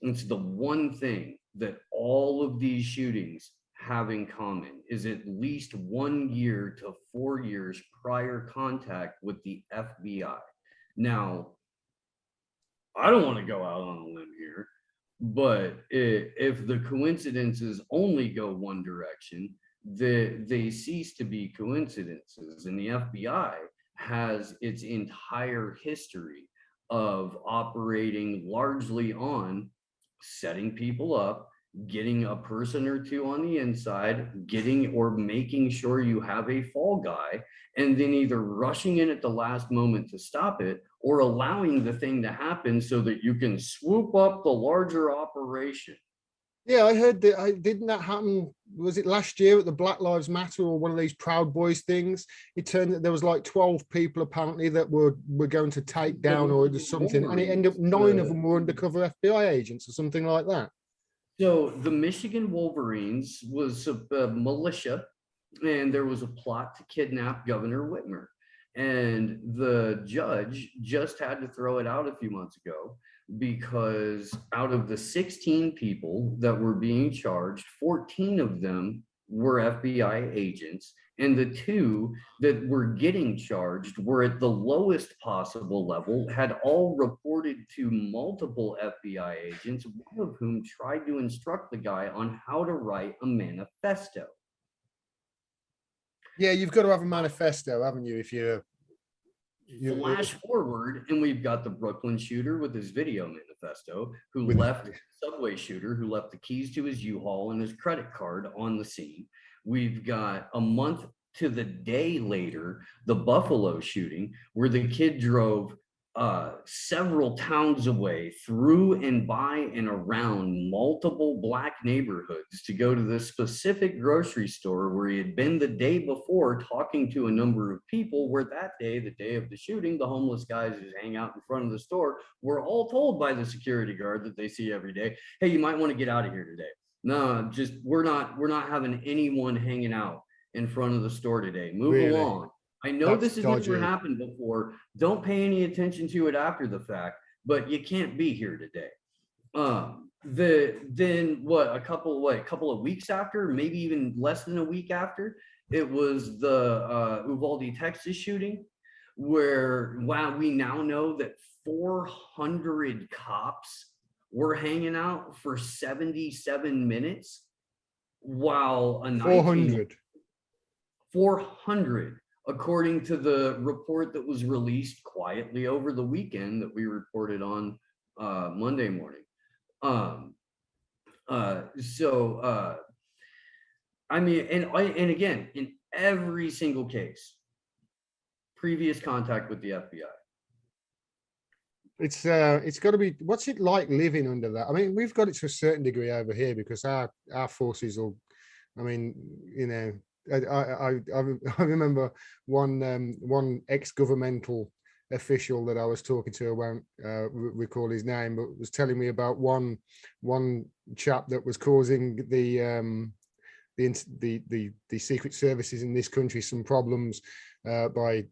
It's the one thing that all of these shootings have in common is at least 1 year to 4 years prior contact with the FBI. Now, I don't want to go out on a limb here, but if the coincidences only go one direction, they cease to be coincidences. And the FBI has its entire history of operating largely on setting people up, getting a person or two on the inside, getting or making sure you have a fall guy, and then either rushing in at the last moment to stop it or allowing the thing to happen so that you can swoop up the larger operation. Yeah, I heard that. Didn't that happen? Was it last year at the Black Lives Matter or one of these Proud Boys things? It turned that there was like 12 people apparently that were going to take down or something, and it ended up 9 of them were undercover FBI agents or something like that. So the Michigan Wolverines was a militia, and there was a plot to kidnap Governor Whitmer. And the judge just had to throw it out a few months ago because out of the 16 people that were being charged, 14 of them were FBI agents. And the 2 that were getting charged were at the lowest possible level, had all reported to multiple FBI agents, one of whom tried to instruct the guy on how to write a manifesto. Yeah, you've got to have a manifesto, haven't you? If Flash forward, and we've got the Brooklyn shooter with his video manifesto, who with, left subway shooter, who left the keys to his U-Haul and his credit card on the scene. We've got a month to the day later, the Buffalo shooting, where the kid drove several towns away through and by and around multiple Black neighborhoods to go to this specific grocery store where he had been the day before talking to a number of people, where that day, the day of the shooting, the homeless guys who hang out in front of the store were all told by the security guard that they see every day, hey, you might want to get out of here today. No, just we're not having anyone hanging out in front of the store today. Move really, along. I know that's this has never dodgy. happened before. Don't pay any attention to it after the fact, but you can't be here today. Then a couple of weeks after, maybe even less than a week after, it was the Uvalde, Texas shooting, where wow, we now know that 400 cops were hanging out for 77 minutes while a 19 400. 400, according to the report that was released quietly over the weekend that we reported on Monday morning. Um, so I mean, and again, in every single case, previous contact with the FBI. It's got to be. What's it like living under that? I mean, we've got it to a certain degree over here because our forces will. I mean, you know, I remember one ex-governmental official that I was talking to. I won't recall his name, but was telling me about one chap that was causing the secret services in this country some problems by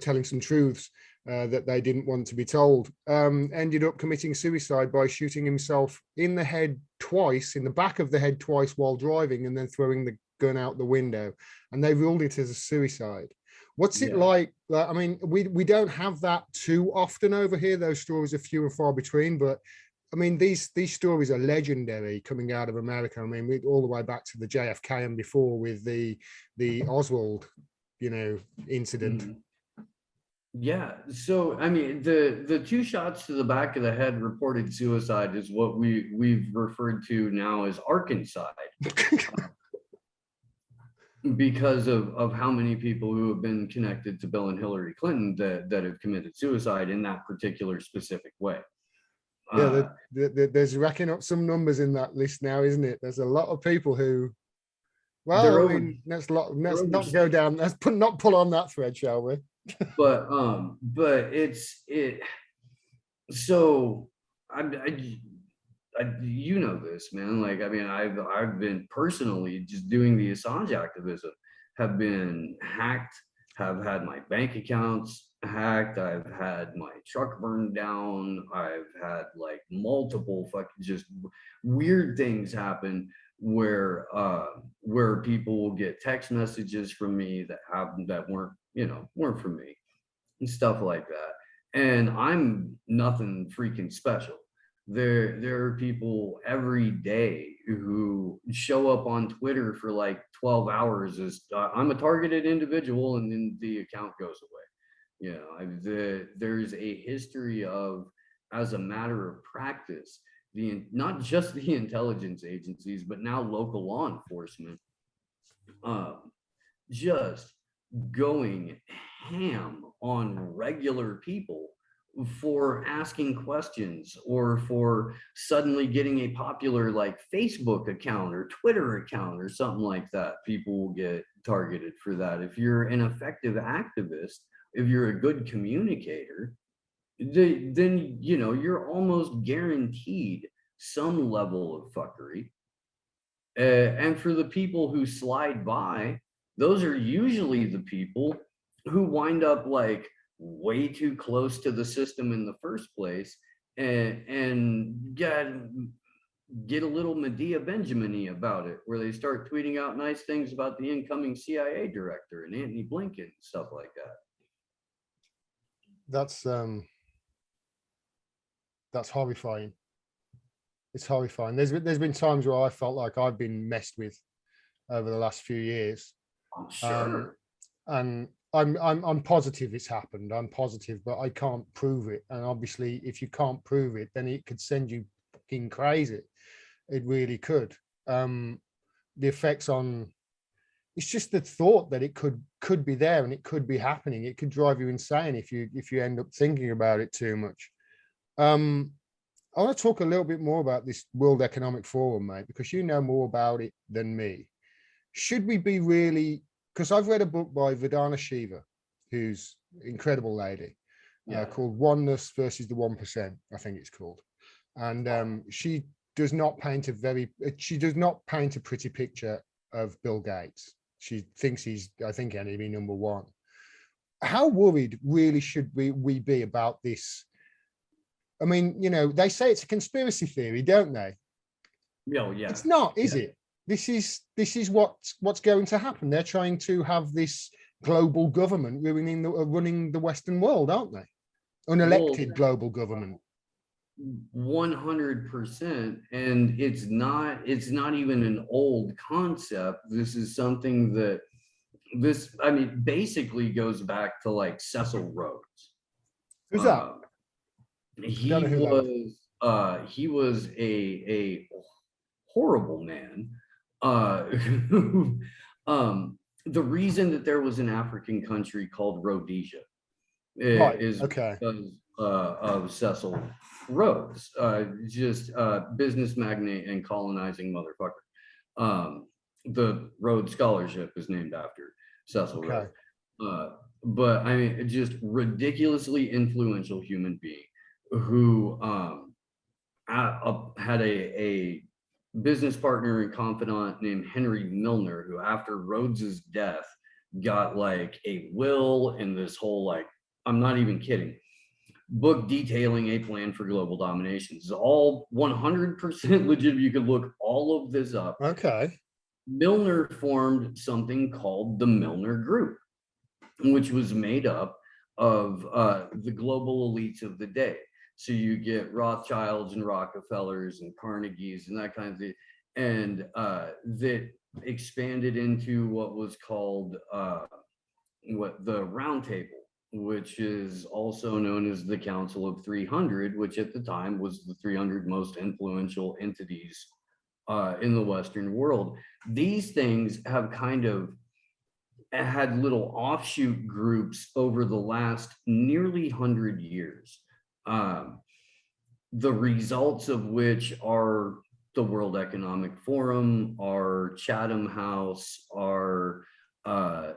telling some truths that they didn't want to be told. Ended up committing suicide by shooting himself in the head twice, in the back of the head twice while driving, and then throwing the gun out the window. And they ruled it as a suicide. What's it like? I mean, we don't have that too often over here. Those stories are few and far between, but I mean, these stories are legendary coming out of America. I mean, all the way back to the JFK and before with the Oswald, incident. Mhm. Yeah. So I mean, the two shots to the back of the head reported suicide is what we've referred to now as Arkancide, because of how many people who have been connected to Bill and Hillary Clinton that have committed suicide in that particular specific way. Yeah, there's racking up some numbers in that list now, isn't it? There's a lot of people who. Well, I mean, let's not go down. Not pull on that thread, shall we? But it. So you know this, man. Like, I mean, I've been personally just doing the Assange activism, have been hacked, have had my bank accounts hacked, I've had my truck burned down, I've had like multiple fucking just weird things happen where people will get text messages from me that weren't from me and stuff like that. And I'm nothing freaking special. There are people every day who show up on Twitter for like 12 hours as I'm a targeted individual, and then the account goes away. There's a history of, as a matter of practice, not just the intelligence agencies, but now local law enforcement, just going ham on regular people for asking questions, or for suddenly getting a popular like Facebook account or Twitter account or something like that. People will get targeted for that. If you're an effective activist, if you're a good communicator, then you're almost guaranteed some level of fuckery. And for the people who slide by, those are usually the people who wind up like way too close to the system in the first place, and get a little Medea Benjamin-y about it, where they start tweeting out nice things about the incoming CIA director and Antony Blinken and stuff like that. That's horrifying. It's horrifying. There's been times where I felt like I've been messed with over the last few years. Sure. And I'm positive it's happened. I'm positive, but I can't prove it. And obviously, if you can't prove it, then it could send you fucking crazy. It really could. The effects on, it's just the thought that it could be there and it could be happening. It could drive you insane if you end up thinking about it too much. I want to talk a little bit more about this World Economic Forum, mate, because you know more about it than me. Should we be really, because I've read a book by Vedana Shiva, who's an incredible lady, called Oneness versus the 1%, I think it's called. And she does not paint a pretty picture of Bill Gates. She thinks he's, I think, enemy number one. How worried really should we be about this? I mean, they say it's a conspiracy theory, don't they? Oh, yeah. It's not, is it? This is what's going to happen. They're trying to have this global government running the Western world, aren't they? Unelected global government. 100%. And it's not even an old concept. This is something that basically goes back to like Cecil Rhodes. Who's that? He was a horrible man. The reason that there was an African country called Rhodesia is because of Cecil Rhodes, just business magnate and colonizing motherfucker. The Rhodes Scholarship is named after Cecil Rhodes. But I mean, just ridiculously influential human being who had a business partner and confidant named Henry Milner, who after Rhodes's death got like a will and this whole, like, I'm not even kidding, book detailing a plan for global domination. It's all 100% legit. You could look all of this up. Okay. Milner formed something called the Milner Group. which was made up of the global elites of the day. So you get Rothschilds and Rockefellers and Carnegies and that kind of thing, and that expanded into what was called what the Round Table, which is also known as the Council of 300, which at the time was the 300 most influential entities in the Western world. These things have kind of had little offshoot groups over the last nearly 100 years, the results of which are the World Economic Forum, our Chatham House, our the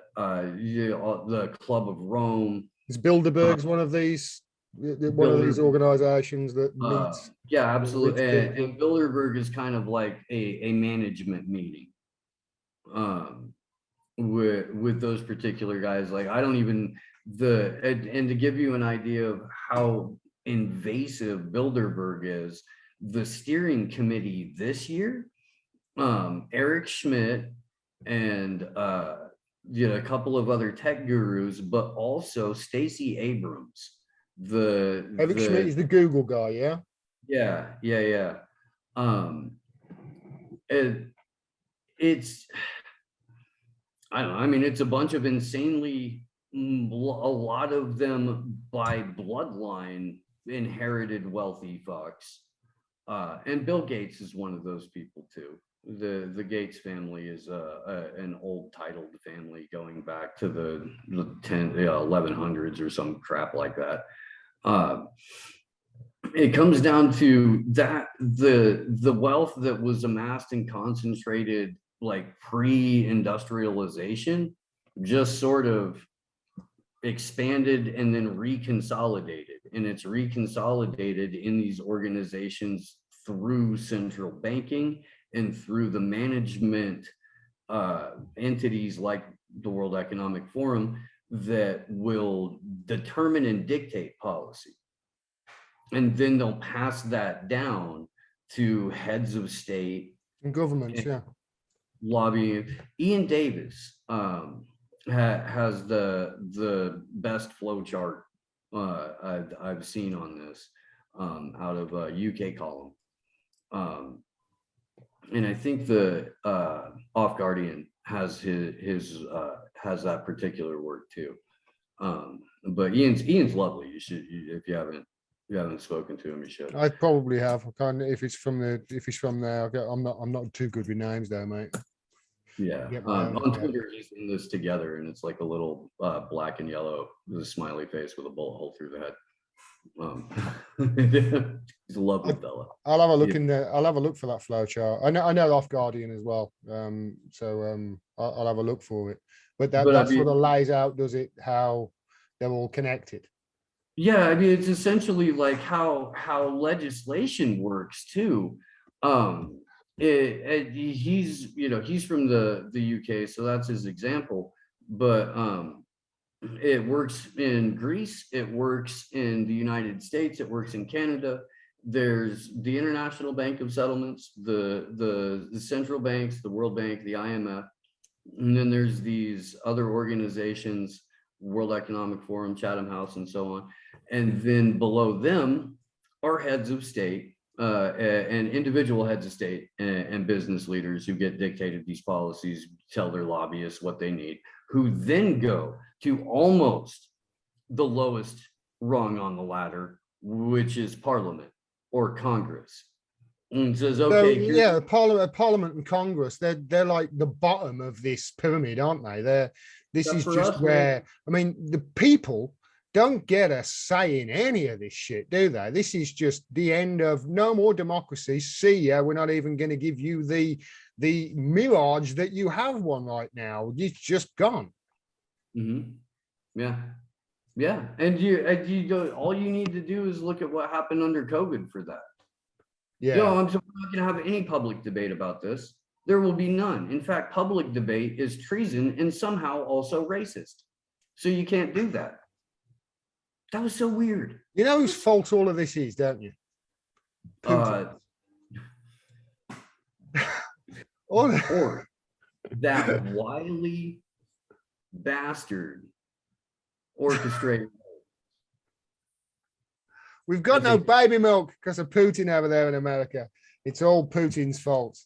Club of Rome. Is Bilderberg's one of these organizations that meets? Yeah, absolutely. And Bilderberg is kind of like a management meeting with those particular guys. Like, I don't even and to give you an idea of how invasive Bilderberg is, the steering committee this year, Eric Schmidt and a couple of other tech gurus, but also Stacey Abrams. Eric Schmidt is the Google guy, yeah? Yeah. It's, I don't know. I mean, it's a bunch of insanely, a lot of them by bloodline inherited wealthy fucks. And Bill Gates is one of those people too. The Gates family is an old titled family going back to the 1100s or some crap like that. It comes down to that the wealth that was amassed and concentrated like pre-industrialization just sort of expanded and then reconsolidated, and it's reconsolidated in these organizations through central banking and through the management entities like the World Economic Forum that will determine and dictate policy. And then they'll pass that down to heads of state and governments, yeah. Lobbying. Ian Davis has the best flow chart I've seen on this out of a UK column. And I think the Off Guardian has his has that particular work too. But Ian's lovely. You should, if you haven't spoken to him, you should. I probably have. I can't, if he's from there. I'm not too good with names though, mate. Yeah. On Twitter, he's in this together, and it's like a little black and yellow with a smiley face with a bullet hole through the head. He's a lovely fella. I'll have a look in there. I'll have a look for that flow chart. I know Off Guardian as well. I'll have a look for it. But that sort of lays out, does it, how they're all connected? Yeah, I mean, it's essentially like how legislation works too. He's from the UK, so that's his example. But it works in Greece, it works in the United States, it works in Canada. There's the International Bank of Settlements, the central banks, the World Bank, the IMF, and then there's these other organizations, World Economic Forum, Chatham House, and so on. And then below them are heads of state and individual heads of state and business leaders who get dictated these policies, tell their lobbyists what they need, who then go to almost the lowest rung on the ladder, which is Parliament or Congress. And says, okay, so, yeah, Parliament and Congress, they're like the bottom of this pyramid, aren't they? This is just where, I mean, the people don't get a say in any of this shit, do they? This is just the end of no more democracy. See ya. We're not even going to give you the mirage that you have one right now. It's just gone. Mm-hmm. Yeah. And you go, all you need to do is look at what happened under COVID for that. Yeah. No, I'm not going to have any public debate about this. There will be none. In fact, public debate is treason and somehow also racist. So you can't do that. That was so weird. You know whose fault all of this is, don't you? Or that wily bastard orchestrating. We've got no baby milk because of Putin over there in America. It's all Putin's fault.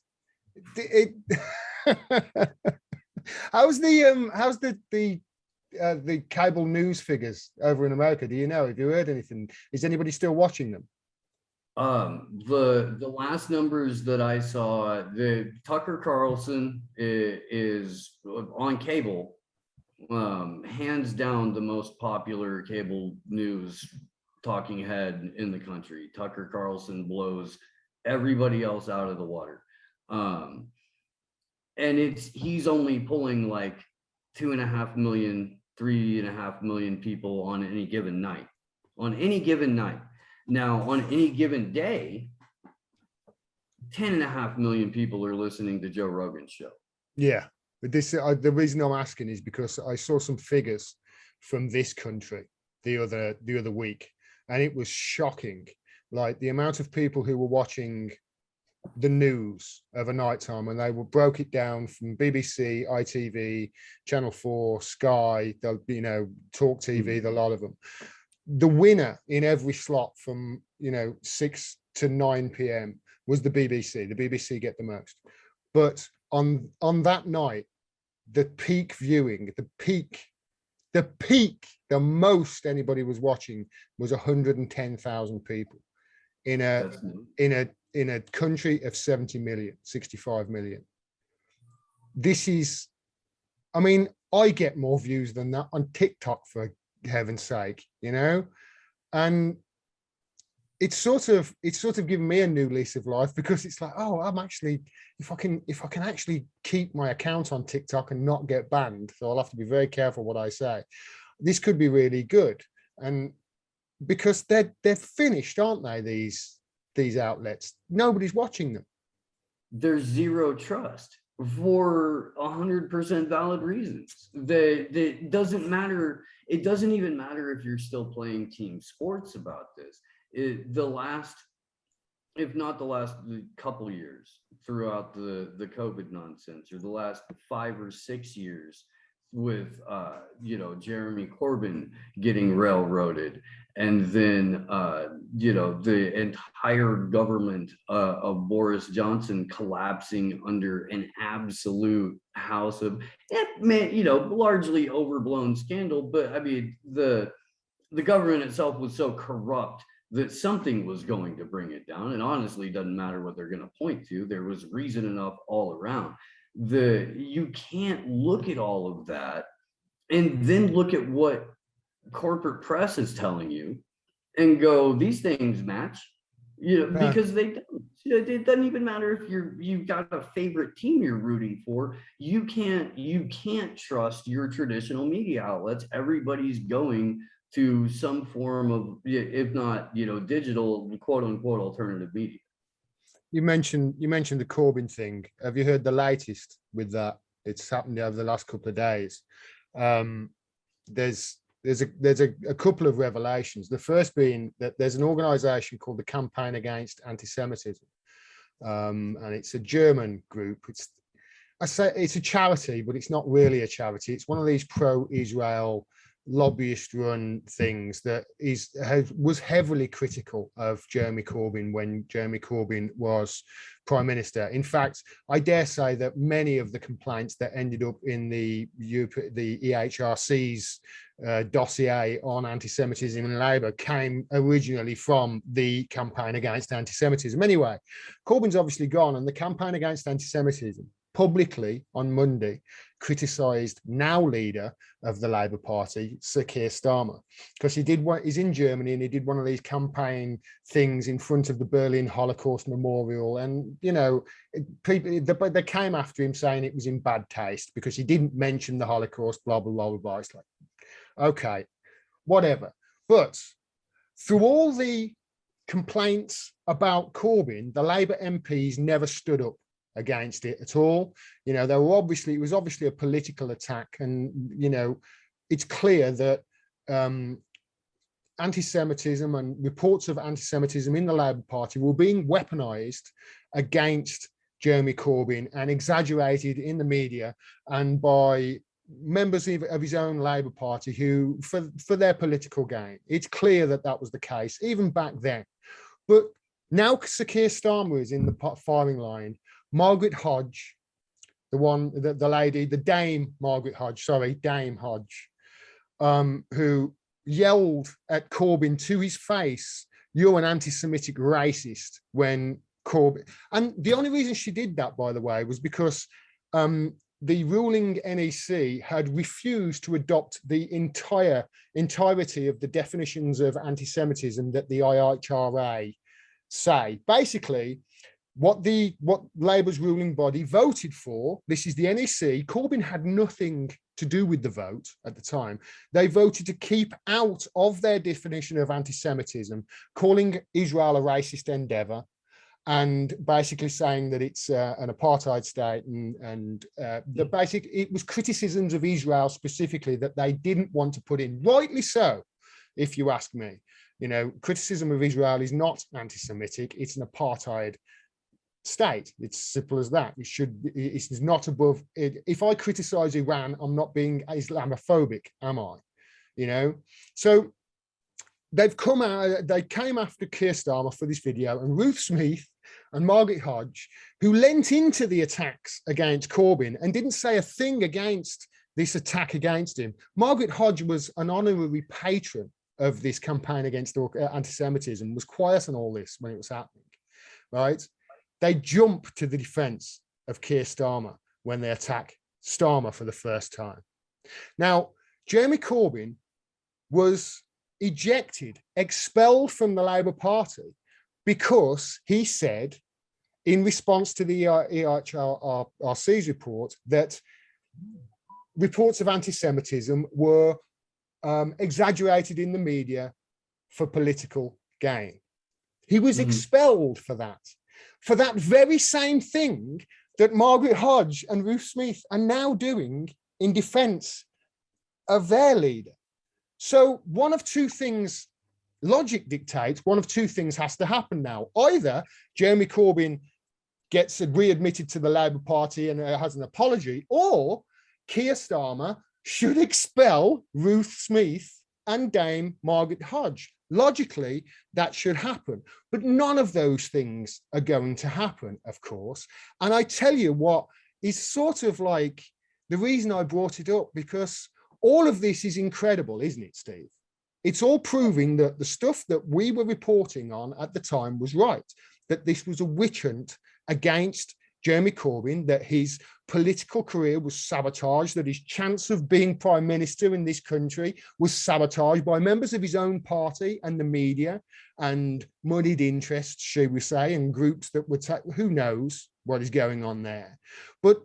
How's the cable news figures over in America? Do you know? Have you heard anything? Is anybody still watching them? The last numbers that I saw, the Tucker Carlson is on cable, hands down the most popular cable news talking head in the country. Tucker Carlson blows everybody else out of the water. And he's only pulling like 2.5 million, 3.5 million people on any given night. Now, on any given day, 10.5 million people are listening to Joe Rogan's show. Yeah, but the reason I'm asking is because I saw some figures from this country the other week, and it was shocking. Like the amount of people who were watching the news of a night time, and they broke it down from BBC, ITV, Channel 4, Sky, Talk TV, the lot of them. The winner in every slot from 6 to 9 p.m. was the BBC. The BBC get the most. But on that night, the peak viewing, the most anybody was watching was 110,000 people in a country of 70 million, 65 million. This is, I mean, I get more views than that on TikTok, for heaven's sake, and it's sort of given me a new lease of life, because it's like, oh, I'm actually, if I can actually keep my account on TikTok and not get banned, so I'll have to be very careful what I say, this could be really good. And because they're finished, aren't they, these outlets? Nobody's watching them. There's zero trust for 100% valid reasons. That doesn't matter. It doesn't even matter if you're still playing team sports about this. The last, if not the last couple years throughout the COVID nonsense, or the last 5 or 6 years with Jeremy Corbyn getting railroaded, and then the entire government of Boris Johnson collapsing under an absolute house of largely overblown scandal. But I mean, the government itself was so corrupt that something was going to bring it down. And honestly, doesn't matter what they're going to point to. There was reason enough all around. You can't look at all of that and then look at what corporate press is telling you and go, these things match, because they don't. It doesn't even matter if you've got a favorite team you're rooting for. You can't trust your traditional media outlets. Everybody's going to some form of, if not digital, quote unquote, alternative media. You mentioned the Corbyn thing. Have you heard the latest with that? It's happened over the last couple of days. There's a couple of revelations. The first being that there's an organization called the Campaign Against Anti-Semitism, and it's a German group. It's a charity, but it's not really a charity. It's one of these pro-Israel lobbyist-run things that was heavily critical of Jeremy Corbyn when Jeremy Corbyn was Prime Minister. In fact, I dare say that many of the complaints that ended up in the EHRC's dossier on anti-Semitism in Labour came originally from the Campaign Against Anti-Semitism. Anyway, Corbyn's obviously gone, and the Campaign Against Anti-Semitism publicly on Monday criticised now leader of the Labour Party, Sir Keir Starmer, because he's in Germany and he did one of these campaign things in front of the Berlin Holocaust Memorial, and people they came after him saying it was in bad taste because he didn't mention the Holocaust, blah blah blah blah. It's like, okay, whatever. But through all the complaints about Corbyn, the Labour MPs never stood up against it at all. It was obviously a political attack, and it's clear that anti-Semitism and reports of anti-Semitism in the Labour Party were being weaponized against Jeremy Corbyn and exaggerated in the media and by members of his own Labour Party who, for their political gain. It's clear that that was the case even back then. But now Sir Keir Starmer is in the firing line. Margaret Hodge, the lady, the Dame Margaret Hodge, sorry, Dame Hodge, who yelled at Corbyn to his face, "You're an anti-Semitic racist," when Corbyn, and the only reason she did that, by the way, was because the ruling NEC had refused to adopt the entirety of the definitions of anti-Semitism that the IHRA say. Basically, what Labour's ruling body voted for, this is the NEC, Corbyn had nothing to do with the vote at the time. They voted to keep out of their definition of anti-Semitism, calling Israel a racist endeavor, and basically saying that it's an apartheid state, and it was criticisms of Israel specifically that they didn't want to put in, rightly so, if you ask me. You know, criticism of Israel is not anti-Semitic; it's an apartheid state. It's simple as that. It's not above it. If I criticize Iran, I'm not being Islamophobic, am I? You know, so they came after Keir Starmer for this video, and Ruth Smith and Margaret Hodge, who lent into the attacks against Corbyn and didn't say a thing against this attack against him. Margaret Hodge was an honorary patron of this campaign against anti-Semitism, was quiet on all this when it was happening, right? They jump to the defense of Keir Starmer when they attack Starmer for the first time. Now, Jeremy Corbyn was ejected, expelled from the Labour Party because he said, in response to the EHRC's report, that reports of anti-Semitism were exaggerated in the media for political gain. He was expelled for that very same thing that Margaret Hodge and Ruth Smith are now doing in defense of their leader. So one of two things, logic dictates, one of two things has to happen now. Either Jeremy Corbyn gets readmitted to the Labour Party and has an apology, or Keir Starmer should expel Ruth Smith and Dame Margaret Hodge. Logically, that should happen. But none of those things are going to happen, of course. And I tell you what is sort of like the reason I brought it up, because all of this is incredible, isn't it, Steve? It's all proving that the stuff that we were reporting on at the time was right, that this was a witch hunt against Jeremy Corbyn, that his political career was sabotaged, that his chance of being prime minister in this country was sabotaged by members of his own party and the media and moneyed interests, shall we say, and groups that would take, who knows what is going on there. But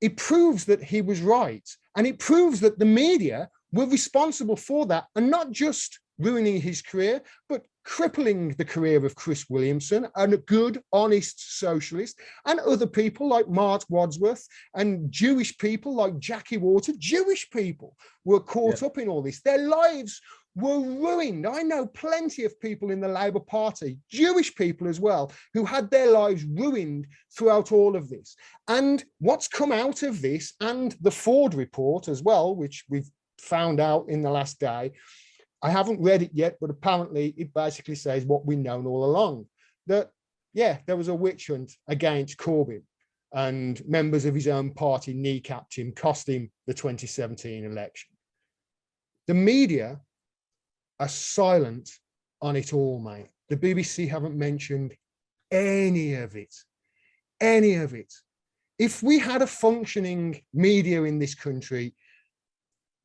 it proves that he was right. And it proves that the media were responsible for that, and not just ruining his career, but crippling the career of Chris Williamson, and a good, honest socialist, and other people like Mark Wadsworth, and Jewish people like Jackie Water. Jewish people were caught up in all this. Their lives were ruined. I know plenty of people in the Labour Party, Jewish people as well, who had their lives ruined throughout all of this. And what's come out of this, and the Ford report as well, which we've found out in the last day, I haven't read it yet, but apparently it basically says what we've known all along, that, yeah, there was a witch hunt against Corbyn, and members of his own party kneecapped him, cost him the 2017 election. The media are silent on it all, mate. The BBC haven't mentioned any of it, any of it. If we had a functioning media in this country,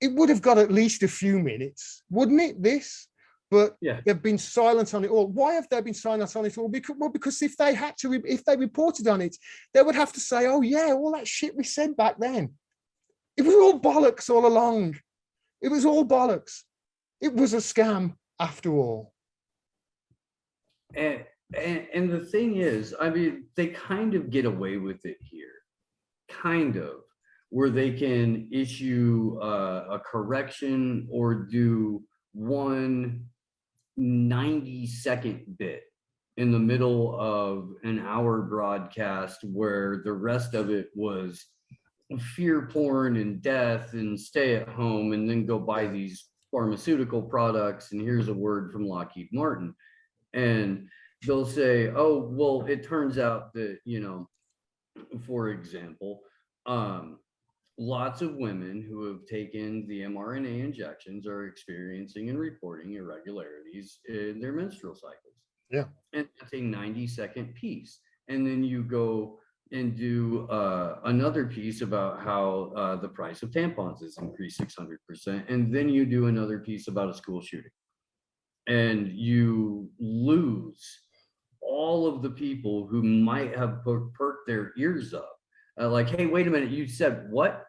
it would have got at least a few minutes, wouldn't it, this? But they've been silent on it all. Why have they been silent on it all? Because if they had to, if they reported on it, they would have to say, oh yeah, all that shit we said back then, it was all bollocks all along. It was all bollocks. It was a scam after all. And the thing is, I mean, they kind of get away with it here, kind of, where they can issue a correction or do one 90-second bit in the middle of an hour broadcast where the rest of it was fear porn and death and stay at home and then go buy these pharmaceutical products. And here's a word from Lockheed Martin. And they'll say, oh, well, it turns out that, for example, lots of women who have taken the mRNA injections are experiencing and reporting irregularities in their menstrual cycles. Yeah. And that's a 90-second piece. And then you go and do another piece about how the price of tampons has increased 600%. And then you do another piece about a school shooting. And you lose all of the people who might have perked their ears up. Like, hey, wait a minute, you said what?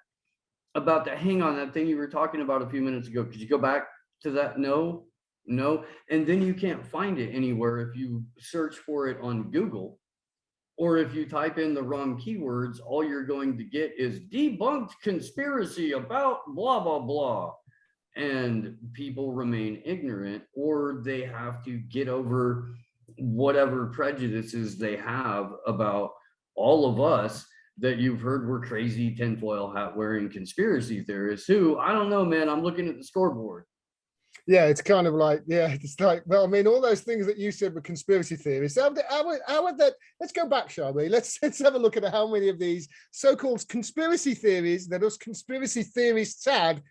About that, hang on, that thing you were talking about a few minutes ago. Could you go back to that? No. And then you can't find it anywhere if you search for it on Google. Or if you type in the wrong keywords, all you're going to get is debunked conspiracy about blah, blah, blah. And people remain ignorant, or they have to get over whatever prejudices they have about all of us that you've heard were crazy tinfoil hat wearing conspiracy theorists who, I don't know, man, I'm looking at the scoreboard. Yeah, it's kind of like, it's like, well, I mean, all those things that you said were conspiracy theories. How would that, let's go back, shall we? Let's have a look at how many of these so-called conspiracy theories that us conspiracy theorists had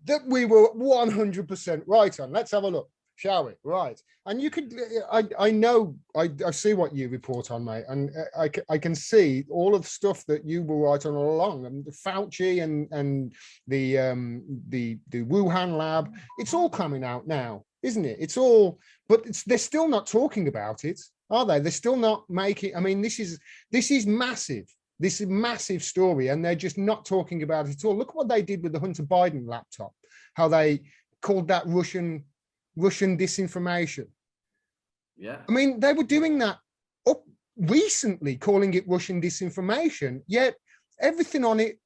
that we were 100% right on. Let's have a look, shall we? Right. And you could, I know, I see what you report on, mate. And I can see all of the stuff that you were right on all along. And Fauci and the Wuhan lab, it's all coming out now, isn't it? It's all, but they're still not talking about it, are they? They're still not making, I mean, this is massive. This is a massive story, and they're just not talking about it at all. Look what they did with the Hunter Biden laptop, how they called that Russian disinformation. Yeah. I mean, they were doing that up recently, calling it Russian disinformation, yet everything on it.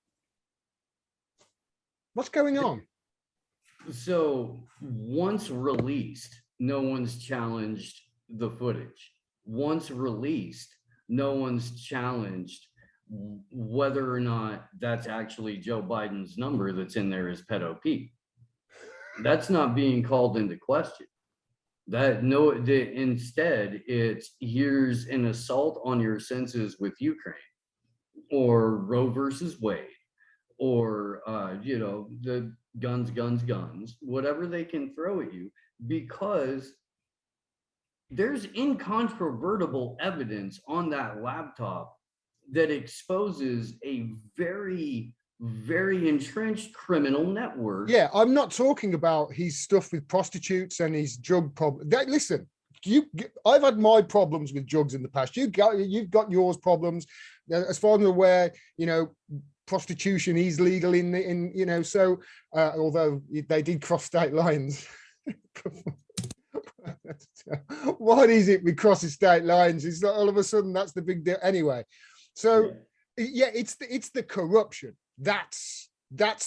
What's going on? So once released, no one's challenged the footage. Once released, no one's challenged whether or not that's actually Joe Biden's number that's in there is pedo Pete. That's not being called into question. Instead, it's here's an assault on your senses with Ukraine, or Roe versus Wade, or the guns, whatever they can throw at you, because there's incontrovertible evidence on that laptop that exposes a very, very entrenched criminal network. Yeah, I'm not talking about his stuff with prostitutes and his drug problem. Listen, I've had my problems with drugs in the past. You've got yours problems. As far as I'm aware, prostitution is legal in so although they did cross state lines. What is it with crossing state lines? It's not all of a sudden that's the big deal anyway. So yeah, it's the corruption. That's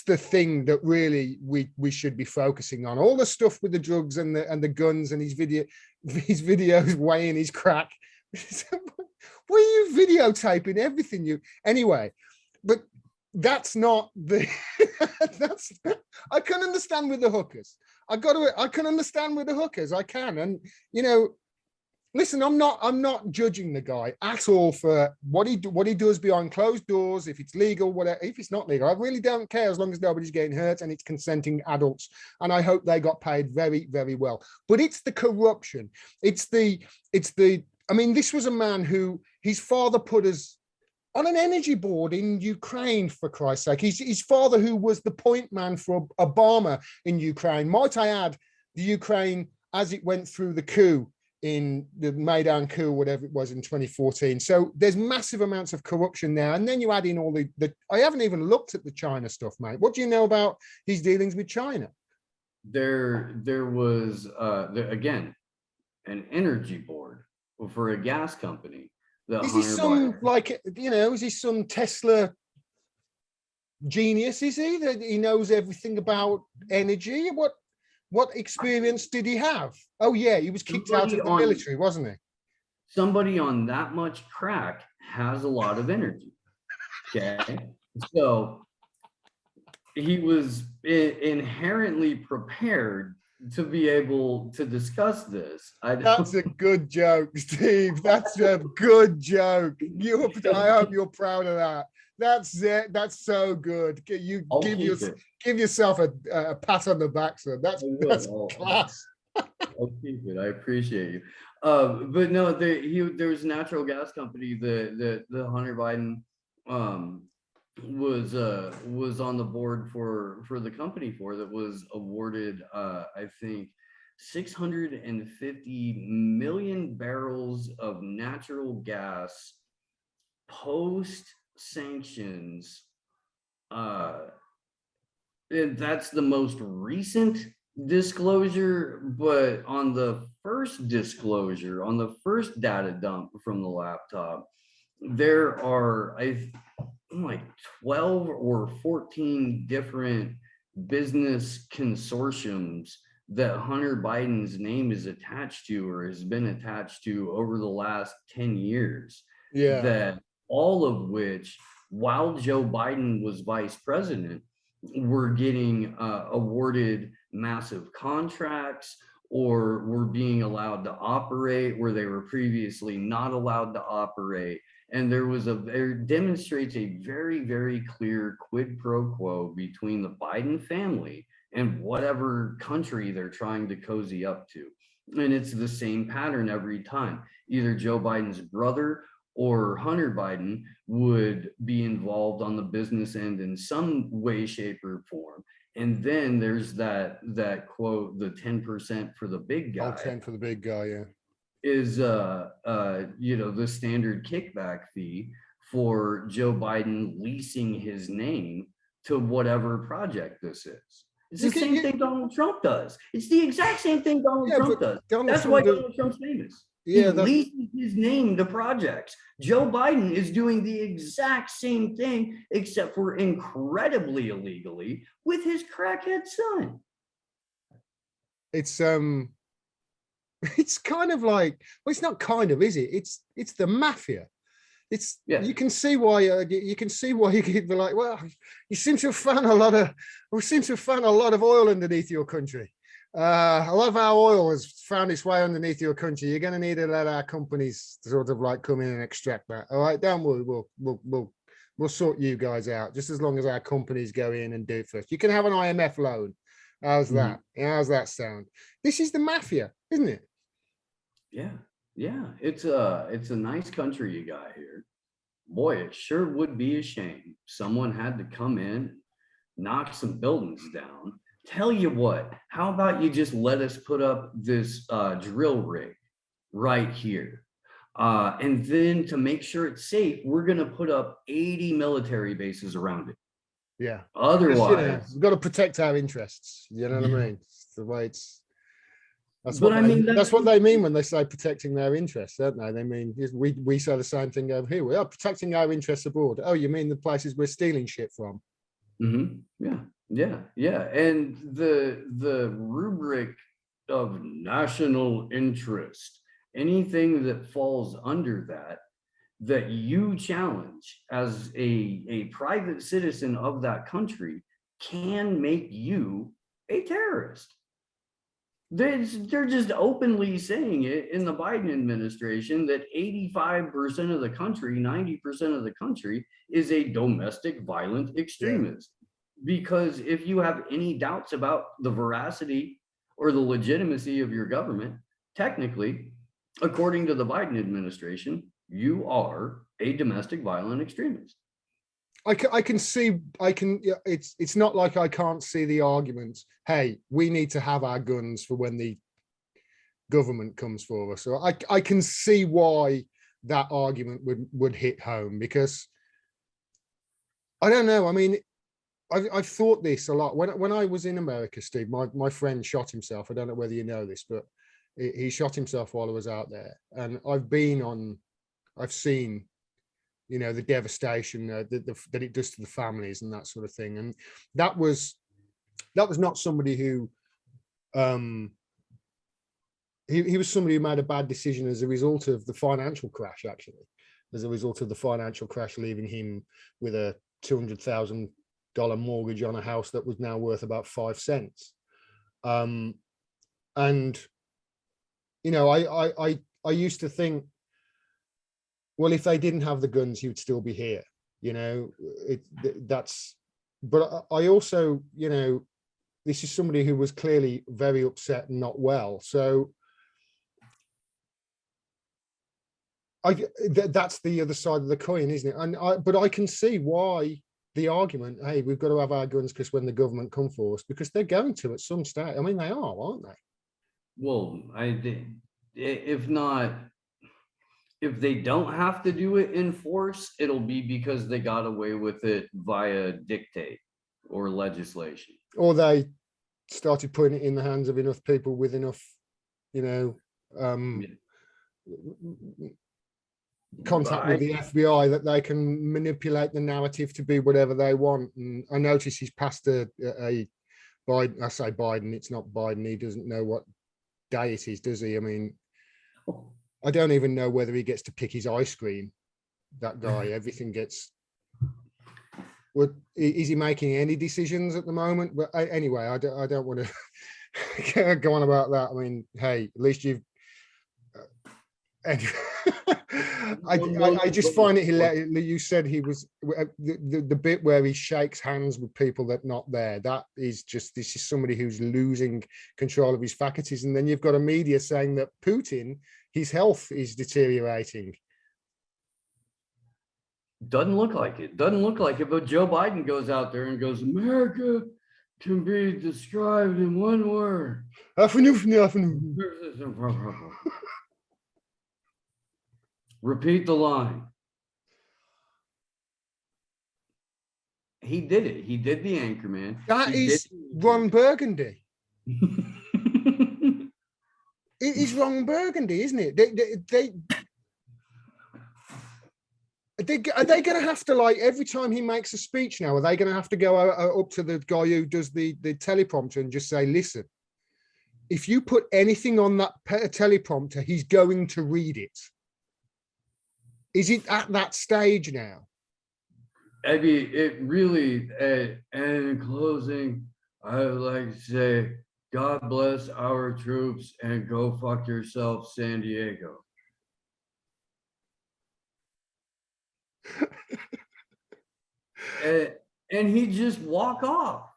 the thing that really we should be focusing on. All the stuff with the drugs and the guns and his videos weighing his crack. Were you videotaping everything anyway? But that's not the that's I can understand with the hookers. I can understand with the hookers. I can. And listen, I'm not judging the guy at all for what he does behind closed doors. If it's legal, whatever. If it's not legal, I really don't care as long as nobody's getting hurt and it's consenting adults. And I hope they got paid very, very well. But it's the corruption. It's the. I mean, this was a man who his father put us on an energy board in Ukraine, for Christ's sake. His father, who was the point man for Obama in Ukraine. Might I add, the Ukraine as it went through the coup. In the Maidan coup, whatever it was in 2014. So there's massive amounts of corruption there. And then you add in all the I haven't even looked at the China stuff, mate. What do you know about his dealings with China? There was, again, an energy board for a gas company. Is he some, is he some Tesla genius, is he? That he knows everything about energy? What experience did he have? Oh, yeah, he was kicked out of the military, wasn't he? Somebody on that much crack has a lot of energy, okay? So he was inherently prepared to be able to discuss this. That's a good joke, Steve. That's a good joke. I hope you're proud of that. That's it. That's so good. You I'll give keep it. give yourself a pat on the back, son. That's class. I'll keep it. I appreciate you. But no, there was a natural gas company that the Hunter Biden um, was on the board for the company for that was awarded I think 650 million barrels of natural gas post sanctions. And that's the most recent disclosure, but on the first disclosure, on the first data dump from the laptop, there are like 12 or 14 different business consortiums that Hunter Biden's name is attached to or has been attached to over the last 10 years. Yeah. That all of which, while Joe Biden was vice president, were getting awarded massive contracts or were being allowed to operate where they were previously not allowed to operate. And it demonstrates a very, very clear quid pro quo between the Biden family and whatever country they're trying to cozy up to. And it's the same pattern every time. Either Joe Biden's brother or Hunter Biden would be involved on the business end in some way, shape, or form. And then there's that quote, the 10% for the big guy. 10 for the big guy, yeah. Is the standard kickback fee for Joe Biden leasing his name to whatever project this is. It's the same thing Donald Trump does. It's the exact same thing Donald Trump does. That's why Donald Trump's famous. Yeah, he leases his name to projects. Joe Biden is doing the exact same thing, except for incredibly illegally with his crackhead son. It's kind of like, well, it's not kind of, is it? It's the mafia. You can see why you could be like, well, you seem to have found a lot of oil underneath your country. A lot of our oil has found its way underneath your country. You're going to need to let our companies sort of like come in and extract that. All right, don't worry, we'll sort you guys out just as long as our companies go in and do it first. You can have an IMF loan. How's that? How's that sound? This is the mafia, isn't it? Yeah. It's a nice country you got here. Boy, it sure would be a shame someone had to come in, knock some buildings down. Tell you what, how about you just let us put up this drill rig right here? And then to make sure it's safe, we're going to put up 80 military bases around it. Yeah. Otherwise, we've got to protect our interests. You know what I mean? It's the way it's. That's what they mean when they say protecting their interests, don't they? They mean we say the same thing over here. We are protecting our interests abroad. Oh, you mean the places we're stealing shit from? Yeah. And the rubric of national interest, anything that falls under that you challenge as a private citizen of that country can make you a terrorist. They're just openly saying it in the Biden administration that 85% of the country, 90% of the country is a domestic violent extremist. Yeah. Because if you have any doubts about the veracity or the legitimacy of your government, technically, according to the Biden administration, you are a domestic violent extremist. It's not like I can't see the argument. Hey, we need to have our guns for when the government comes for us. So I can see why that argument would hit home, because I don't know. I mean, I've thought this a lot. When I was in America, Steve, my friend shot himself. I don't know whether you know this, but he shot himself while I was out there. And I've seen, the devastation that it does to the families and that sort of thing. And that was not somebody who, he was somebody who made a bad decision as a result of the financial crash, actually, as a result of the financial crash, leaving him with a $200,000 mortgage on a house that was now worth about 5 cents. And you know, I used to think, well, if they didn't have the guns, he would still be here. You know, that's. But I also, you know, this is somebody who was clearly very upset and not well. So that's the other side of the coin, isn't it? And but I can see why the argument, hey, we've got to have our guns because when the government come for us, because they're going to at some stage. I mean, they are, aren't they? Well, if not, if they don't have to do it in force, it'll be because they got away with it via dictate or legislation. Or they started putting it in the hands of enough people with enough, you know, contact with the FBI that they can manipulate the narrative to be whatever they want. And I notice he's passed a Biden. I say Biden, it's not Biden. He doesn't know what day it is, does he? I mean, I don't even know whether he gets to pick his ice cream. That guy, everything gets. What is he making any decisions at the moment? But anyway, I don't want to go on about that. I mean, hey, at least you've. I just find it hilarious. You said he was the bit where he shakes hands with people that are not there. That is just, this is somebody who's losing control of his faculties. And then you've got a media saying that Putin, his health is deteriorating. Doesn't look like it. Doesn't look like it. But Joe Biden goes out there and goes, America can be described in one word. Repeat the line. He did it. He did the Anchorman. That is Ron Burgundy. It is Ron Burgundy, isn't it? Are they going to have to, like, every time he makes a speech now, are they going to have to go up to the guy who does the teleprompter and just say, listen, if you put anything on that teleprompter, he's going to read it? Is it at that stage now? I mean, it really, and in closing, I would like to say, God bless our troops and go fuck yourself, San Diego. And he'd just walk off.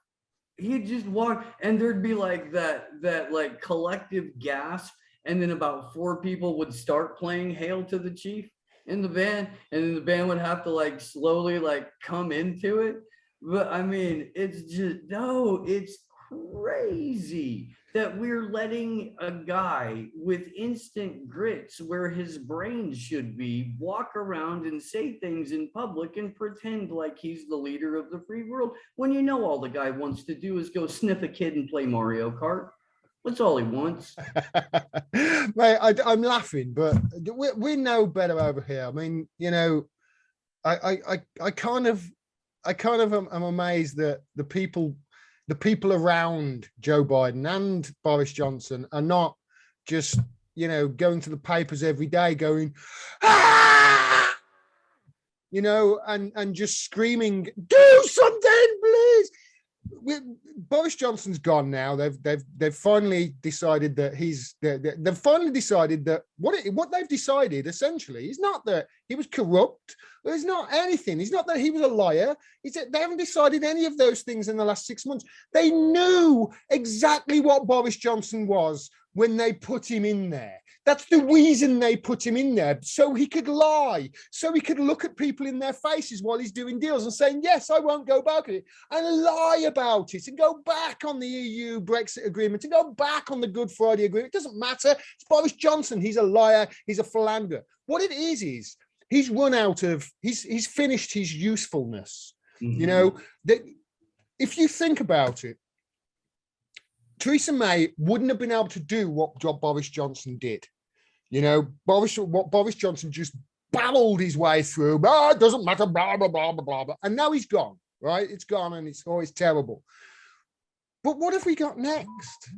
He'd just walk, and there'd be like that like collective gasp, and then about 4 people would start playing Hail to the Chief in the band, and then the band would have to like slowly like come into it. But I mean, it's just, no, it's crazy that we're letting a guy with instant grits where his brain should be walk around and say things in public and pretend like he's the leader of the free world, when you know all the guy wants to do is go sniff a kid and play Mario Kart. That's all he wants. Mate, I'm laughing, but we know better over here. I mean, you know, I kind of am amazed that the people around Joe Biden and Boris Johnson are not just, you know, going to the papers every day going, ah! You know, and just screaming, do something, please. Boris Johnson's gone now. They've finally decided that they've finally decided that what they've decided essentially is not that he was corrupt. There's not anything. It's not that he was a liar. They haven't decided any of those things in the last 6 months. They knew exactly what Boris Johnson was when they put him in there. That's the reason they put him in there, so he could lie, so he could look at people in their faces while he's doing deals and saying, yes, I won't go back on it, and lie about it, and go back on the EU Brexit agreement, and go back on the Good Friday agreement. It doesn't matter. It's Boris Johnson. He's a liar. He's a philanderer. What it is he's run out of, he's finished his usefulness. Mm-hmm. You know, if you think about it, Theresa May wouldn't have been able to do what Boris Johnson did. You know, what Boris Johnson just babbled his way through. Oh, it doesn't matter, blah, blah, blah, blah, blah, blah. And now he's gone, right? It's gone, and it's always terrible. But what have we got next?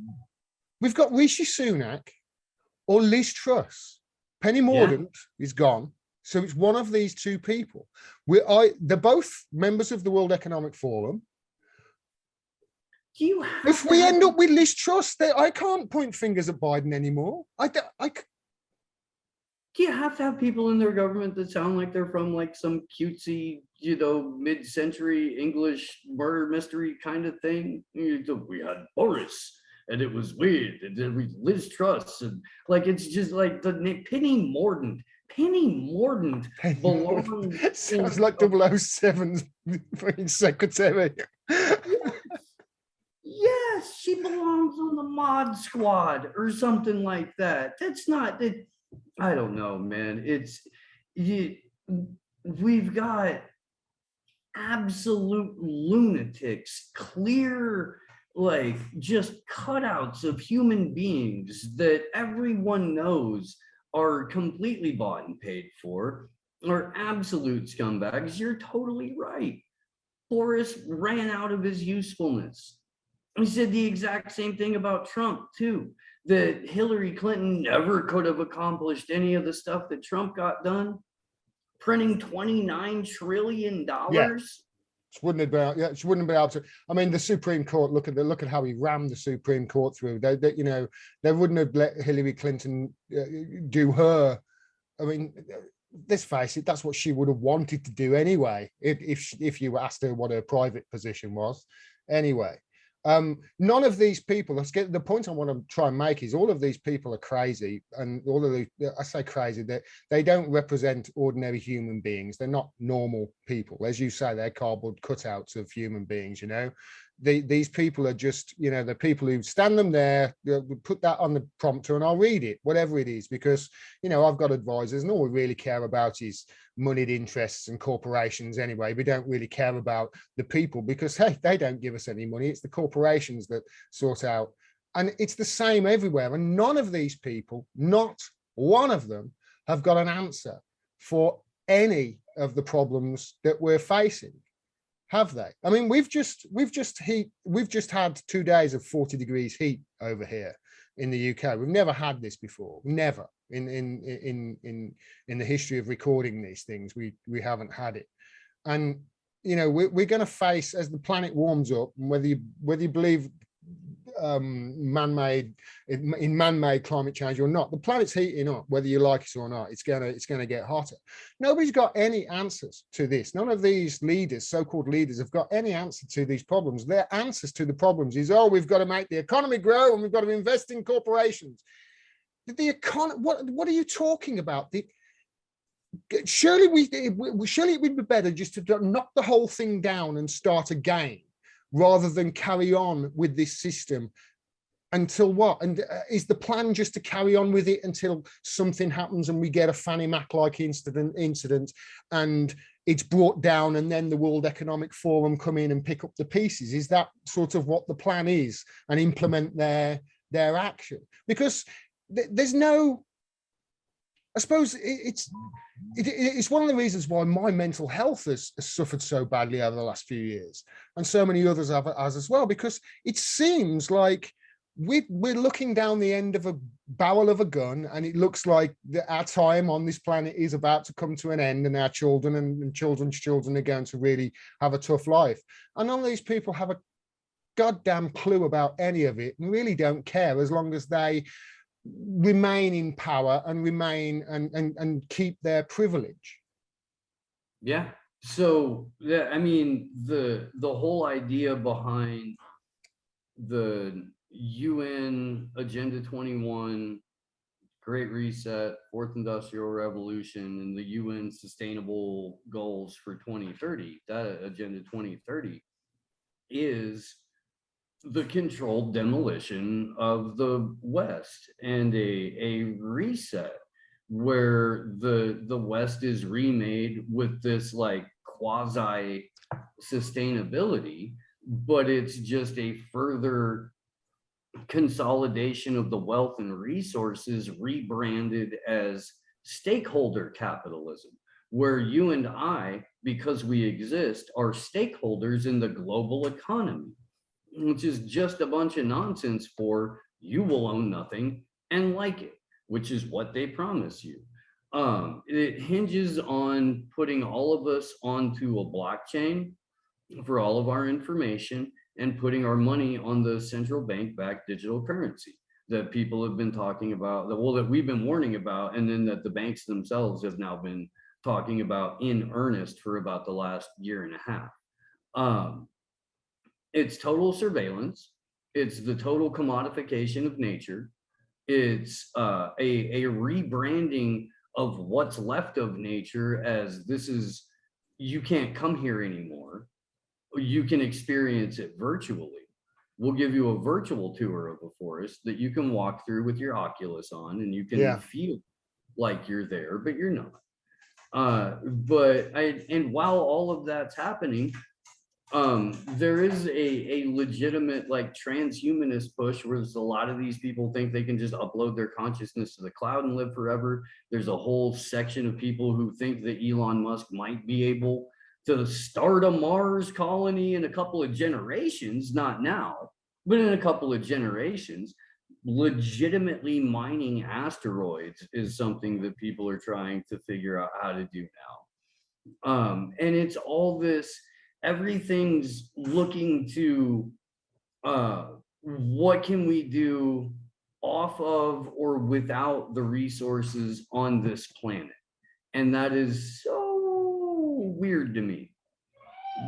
We've got Rishi Sunak or Liz Truss. Penny Mordaunt is gone. So it's one of these two people. They're both members of the World Economic Forum. Do you have If we end up with Liz Truss, I can't point fingers at Biden anymore. Do you have to have people in their government that sound like they're from like some cutesy, mid-century English murder mystery kind of thing? We had Boris, and it was weird, and then we Liz Truss, and like it's just like the Penny Mordaunt. Penny Mordaunt belongs. Sounds like 007's secretary. Yes, she belongs on the mod squad or something like that. That's not it. I don't know, man. We've got absolute lunatics, clear, like just cutouts of human beings that everyone knows are completely bought and paid for, are absolute scumbags. You're totally right. Boris ran out of his usefulness. He said the exact same thing about Trump, too, that Hillary Clinton never could have accomplished any of the stuff that Trump got done. Printing $29 trillion. Yeah. She wouldn't have been, she wouldn't be able to. I mean, the Supreme Court, look at how he rammed the Supreme Court through. They wouldn't have let Hillary Clinton do her. I mean, let's face it, that's what she would have wanted to do anyway, if you asked her what her private position was. Anyway, none of these people, let's get the point I want to try and make is all of these people are crazy, and all of the, I say crazy, that they don't represent ordinary human beings. They're not normal people. As you say, they're cardboard cutouts of human beings, these people are just, the people who stand them there, put that on the prompter and I'll read it, whatever it is, because, I've got advisors and all we really care about is moneyed interests and corporations anyway. We don't really care about the people because, hey, they don't give us any money. It's the corporations that sort out. And it's the same everywhere. And none of these people, not one of them, have got an answer for any of the problems that we're facing. Have they? I mean, we've just had 2 days of 40 degrees heat over here in the UK. We've never had this before. Never in the history of recording these things. We haven't had it. And we're going to face, as the planet warms up, and whether you believe man-made climate change or not, the planet's heating up, whether you like it or not. It's gonna get hotter. Nobody's got any answers to this. None of these leaders, so-called leaders, have got any answer to these problems. Their answers to the problems is, we've got to make the economy grow and we've got to invest in corporations. What are you talking about? Surely it would be better just to knock the whole thing down and start again, rather than carry on with this system until what? And is the plan just to carry on with it until something happens and we get a Fannie Mac-like incident and it's brought down, and then the World Economic Forum come in and pick up the pieces? Is that sort of what the plan is, and implement their action? Because there's no, I suppose it's one of the reasons why my mental health has suffered so badly over the last few years, and so many others have as well, because it seems like we're looking down the end of a barrel of a gun, and it looks like our time on this planet is about to come to an end, and our children and children's children are going to really have a tough life. And none of these people have a goddamn clue about any of it, and really don't care, as long as they remain in power and remain and keep their privilege. Yeah. So I mean, the whole idea behind the UN Agenda 21, Great Reset, Fourth Industrial Revolution, and the UN Sustainable Goals for 2030, that Agenda 2030 is the controlled demolition of the West, and a reset where the West is remade with this like quasi sustainability, but it's just a further consolidation of the wealth and resources rebranded as stakeholder capitalism, where you and I, because we exist, are stakeholders in the global economy, which is just a bunch of nonsense for you will own nothing and like it, which is what they promise you. It hinges on putting all of us onto a blockchain for all of our information and putting our money on the central bank backed digital currency that people have been talking about, that we've been warning about, and then that the banks themselves have now been talking about in earnest for about the last year and a half. Um, it's total surveillance. It's the total commodification of nature. It's a rebranding of what's left of nature as this is, you can't come here anymore. You can experience it virtually. We'll give you a virtual tour of a forest that you can walk through with your Oculus on, and you can Yeah. feel like you're there, but you're not. And while all of that's happening, there is a legitimate like transhumanist push where there's a lot of these people think they can just upload their consciousness to the cloud and live forever. There's a whole section of people who think that Elon Musk might be able to start a Mars colony in a couple of generations, not now, but in a couple of generations. Legitimately mining asteroids is something that people are trying to figure out how to do now. And it's all this, everything's looking to what can we do off of or without the resources on this planet. And that is so weird to me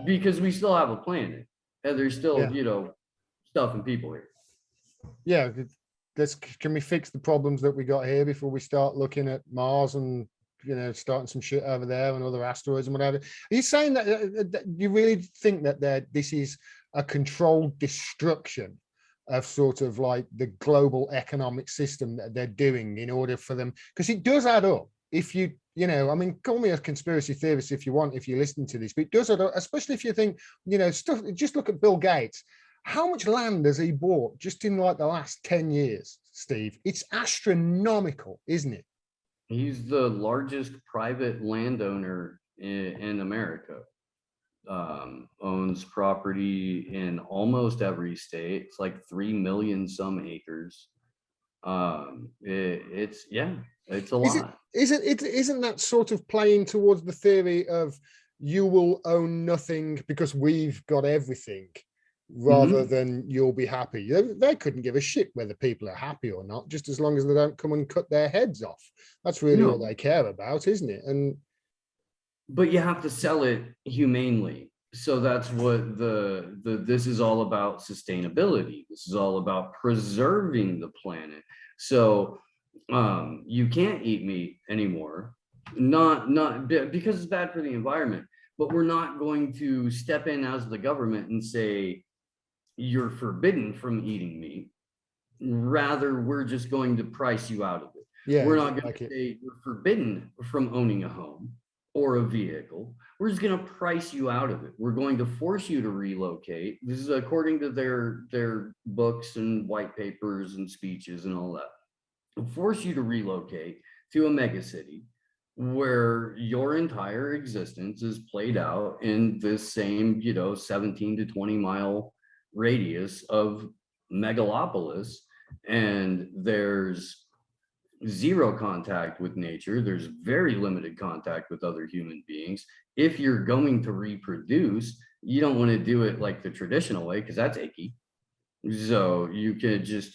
because we still have a planet and there's still, Yeah. stuff and people here. Yeah. Can we fix the problems that we got here before we start looking at Mars and starting some shit over there and other asteroids and whatever? Are you saying that you really think that this is a controlled destruction of sort of like the global economic system that they're doing in order for them? Because it does add up. If I mean, call me a conspiracy theorist if you want, if you listen to this, but it does add up, especially if you think, stuff. Just look at Bill Gates. How much land has he bought just in like the last 10 years, Steve? It's astronomical, isn't it? He's the largest private landowner in America. Owns property in almost every state. It's like 3 million some acres. It's a lot. Isn't that sort of playing towards the theory of you will own nothing because we've got everything, rather than you'll be happy? They couldn't give a shit whether people are happy or not, just as long as they don't come and cut their heads off. That's really what they care about, isn't it? But you have to sell it humanely. So that's what this is all about. Sustainability. This is all about preserving the planet. So you can't eat meat anymore, not because it's bad for the environment, but we're not going to step in as the government and say you're forbidden from eating meat. Rather, we're just going to price you out of it. Yeah, we're not going to say you're forbidden from owning a home or a vehicle. We're just going to price you out of it. We're going to force you to relocate. This is according to their books and white papers and speeches and all that. We'll force you to relocate to a megacity where your entire existence is played out in this same, 17 to 20 mile radius of megalopolis. And there's zero contact with nature. There's very limited contact with other human beings. If you're going to reproduce, you don't want to do it like the traditional way because that's icky. So you could just,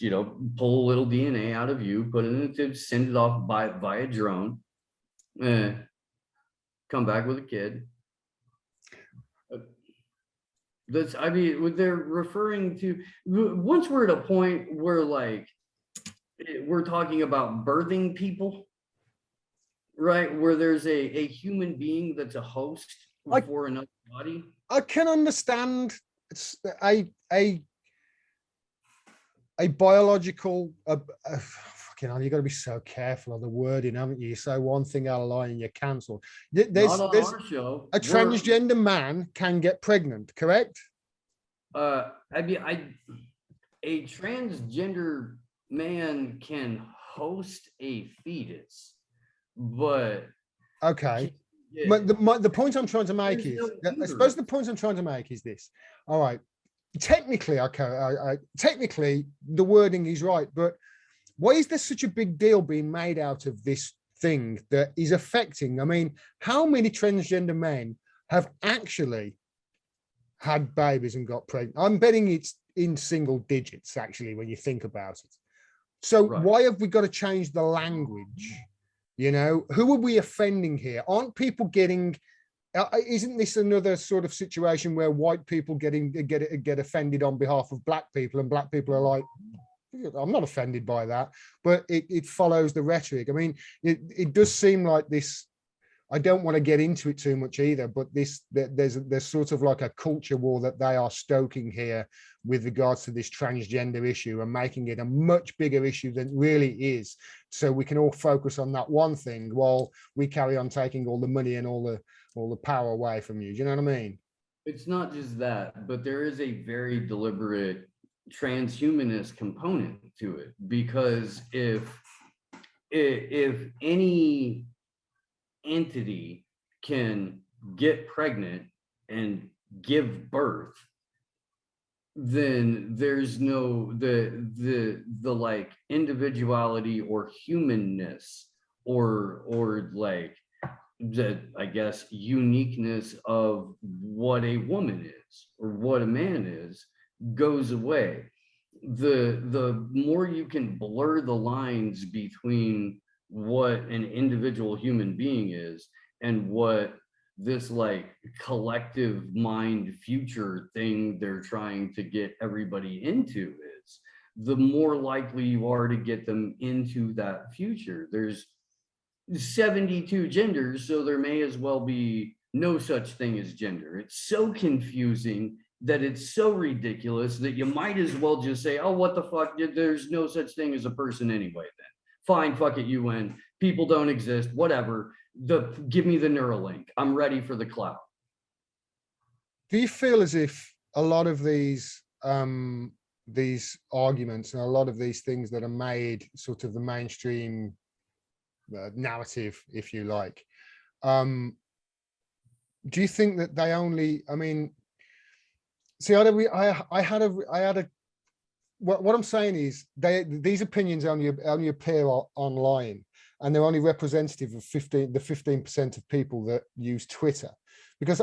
pull a little DNA out of you, put it in a tube, send it off via drone, come back with a kid. They're referring to, once we're at a point where like, we're talking about birthing people, right? Where there's a human being that's a host for another body. I can understand a biological, fucking hell, you got to be so careful of the wording, haven't you? You say one thing out of line and you're cancelled. There's our show. A transgender man can get pregnant, correct? A transgender man can host a fetus, but okay. The point I'm trying to make is, I suppose the point I'm trying to make is this. All right. Technically, technically the wording is right, but why is there such a big deal being made out of this thing that is affecting. I mean, how many transgender men have actually had babies and got pregnant? I'm betting it's in single digits, actually, when you think about it. So why have we got to change the language? You know, who are we offending here? Aren't people getting, isn't this another sort of situation where white people get offended on behalf of black people, and black people are like, I'm not offended by that, but it follows the rhetoric. I mean, it does seem like this. I don't want to get into it too much either, but there's sort of like a culture war that they are stoking here with regards to this transgender issue, and making it a much bigger issue than it really is. So we can all focus on that one thing while we carry on taking all the money and all the power away from you. Do you know what I mean? It's not just that, but there is a very deliberate transhumanist component to it, because if any entity can get pregnant and give birth, then there's no the like individuality or humanness or like the, I guess, uniqueness of what a woman is or what a man is goes away. The more you can blur the lines between what an individual human being is and what this like collective mind future thing they're trying to get everybody into is, the more likely you are to get them into that future. There's 72 genders, so there may as well be no such thing as gender. It's so confusing that it's so ridiculous that you might as well just say, oh, what the fuck, there's no such thing as a person anyway then. Fine, fuck it, you win. People don't exist, whatever. Give me the Neuralink. I'm ready for the cloud. Do you feel as if a lot of these arguments and a lot of these things that are made sort of the mainstream narrative, if you like, do you think that they only, I mean, see, what I'm saying is these opinions only appear online, and they're only representative of the 15% of people that use Twitter. Because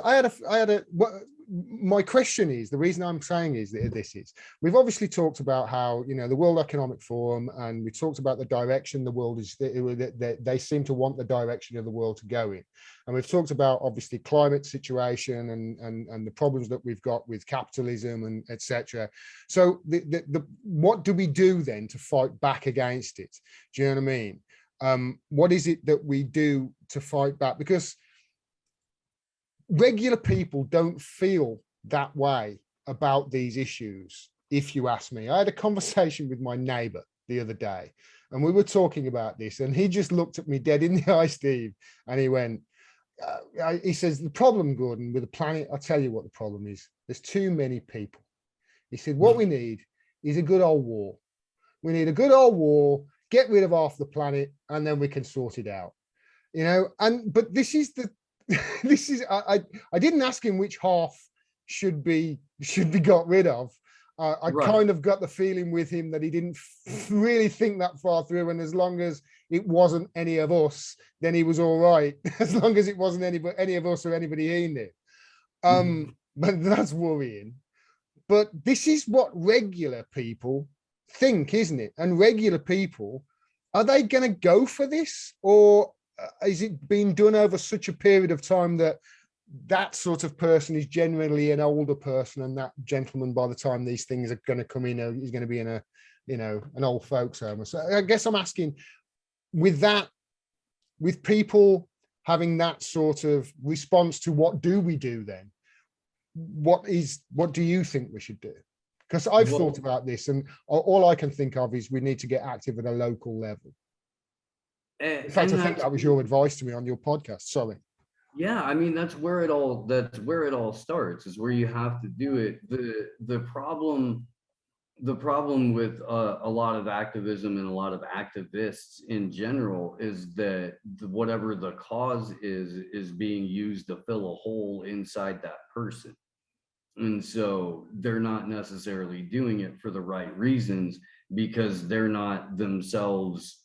my question is, the reason I'm saying is that we've obviously talked about how, you know, the World Economic Forum, and we talked about the direction the world is, they seem to want the direction of the world to go in. And we've talked about obviously climate situation and the problems that we've got with capitalism and etc. So what do we do then to fight back against it? Do you know what I mean? What is it that we do to fight back? Because regular people don't feel that way about these issues, if you ask me. I had a conversation with my neighbor the other day, and we were talking about this, and he just looked at me dead in the eye, Steve, and he went, he says, the problem, Gordon, with the planet, I'll tell you what the problem is. There's too many people. He said, what we need is a good old war. We need a good old war, get rid of half the planet, and then we can sort it out. You know, but this is I didn't ask him which half should be got rid of. I right. Kind of got the feeling with him that he didn't really think that far through, and as long as it wasn't any of us, then he was all right. As long as it wasn't any of us or anybody he knew. But that's worrying. But this is what regular people think, isn't it? And regular people, are they going to go for this, or is it being done over such a period of time that that sort of person is generally an older person, and that gentleman, by the time these things are going to come in, is going to be in a, you know, an old folks home? So I guess I'm asking, with that, with people having that sort of response to what do we do then? What do you think we should do? Because I've thought about this, and all I can think of is we need to get active at a local level. In fact, I think that was your advice to me on your podcast. Sorry. Yeah, I mean, that's where it all starts, is where you have to do it. The problem with a lot of activism and a lot of activists in general is that whatever the cause is being used to fill a hole inside that person. And so they're not necessarily doing it for the right reasons, because they're not themselves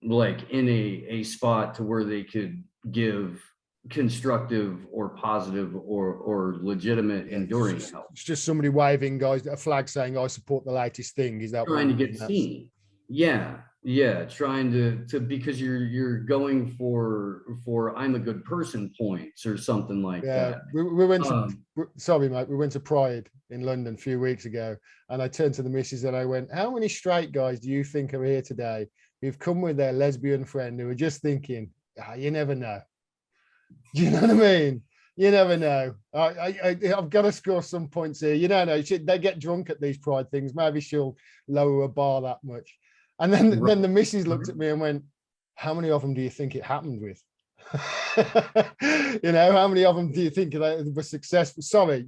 like in a spot to where they could give constructive or positive or legitimate Yeah, enduring help. it's just somebody waving, guys, a flag saying, "I support the latest thing." Is that what Trying you to mean? get That's seen. Yeah, yeah, trying to because you're going for I'm a good person points or something like yeah. that. We went to Um, sorry, mate. We went to Pride in London a few weeks ago, and I turned to the missus and I went, "How many straight guys do you think are here today who've come with their lesbian friend who are just thinking, you never know." You know what I mean? You never know. I've got to score some points here. You don't know. They get drunk at these pride things. Maybe she'll lower a bar that much. And then the missus looked at me and went, "How many of them do you think it happened with?" How many of them do you think were successful? Sorry,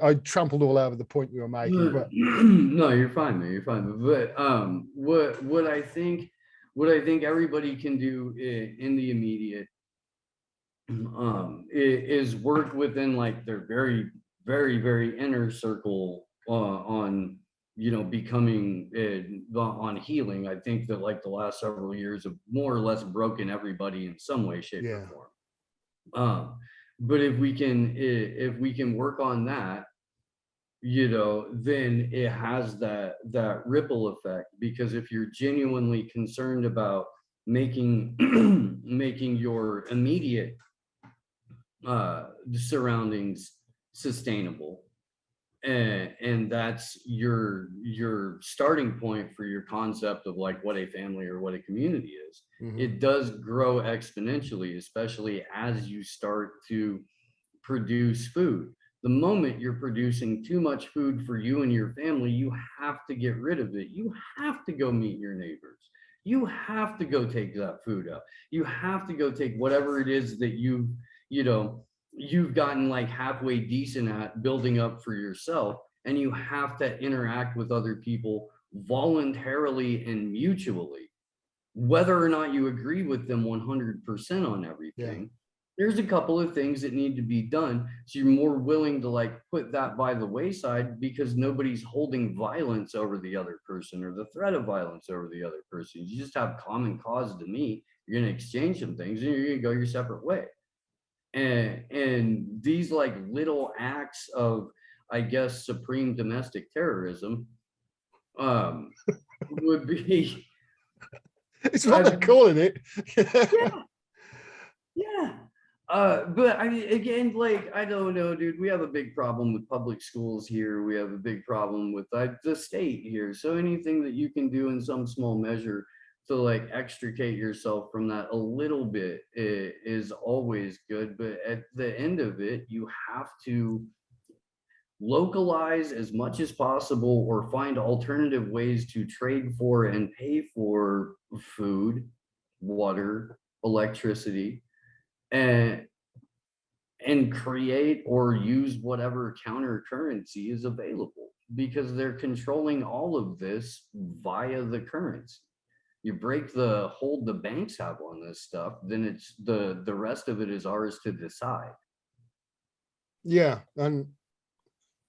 I trampled all over the point you were making, but no, you're fine, man. You're fine. But what I think everybody can do in the immediate is work within like their very, very, very inner circle on becoming on healing. I think that like the last several years have more or less broken everybody in some way, shape, or yeah, form. But if we can work on that, then it has that ripple effect, because if you're genuinely concerned about making making your immediate surroundings sustainable, and that's your starting point for your concept of like what a family or what a community is. mhm, It does grow exponentially, especially as you start to produce food. The moment you're producing too much food for you and your family, you have to get rid of it. You have to go meet your neighbors. You have to go take that food out. You have to go take whatever it is that you know, you've gotten like halfway decent at building up for yourself, and you have to interact with other people voluntarily and mutually, whether or not you agree with them 100% on yeah, everything. There's a couple of things that need to be done, so you're more willing to like put that by the wayside because nobody's holding violence over the other person or the threat of violence over the other person. You just have common cause to meet. You're going to exchange some things and you're going to go your separate way. And these like little acts of, I guess, supreme domestic terrorism um would be it's what I they're mean, calling it. yeah, yeah. But I mean, again, like, I don't know, dude. We have a big problem with public schools here. We have a big problem with the state here. So anything that you can do in some small measure to like extricate yourself from that a little bit is always good. But at the end of it, you have to localize as much as possible or find alternative ways to trade for and pay for food, water, electricity, and create or use whatever counter currency is available, because they're controlling all of this via the currency. You break the hold the banks have on this stuff, then it's the rest of it is ours to decide. Yeah, and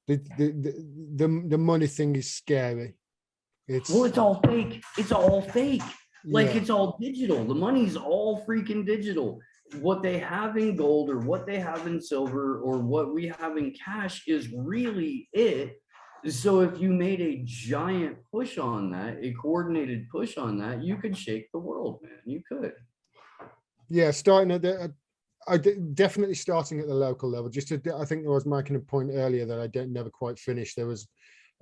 the money thing is scary. Well, It's it's all fake. It's all fake. Like, yeah, it's all digital. The money's all freaking digital. What they have in gold or what they have in silver or what we have in cash is really it. So if you made a giant push on that, a coordinated push on that, you could shake the world, man. You could. yeah. Starting at definitely starting at the local level. I think I was making a point earlier that I don't never quite finished. There was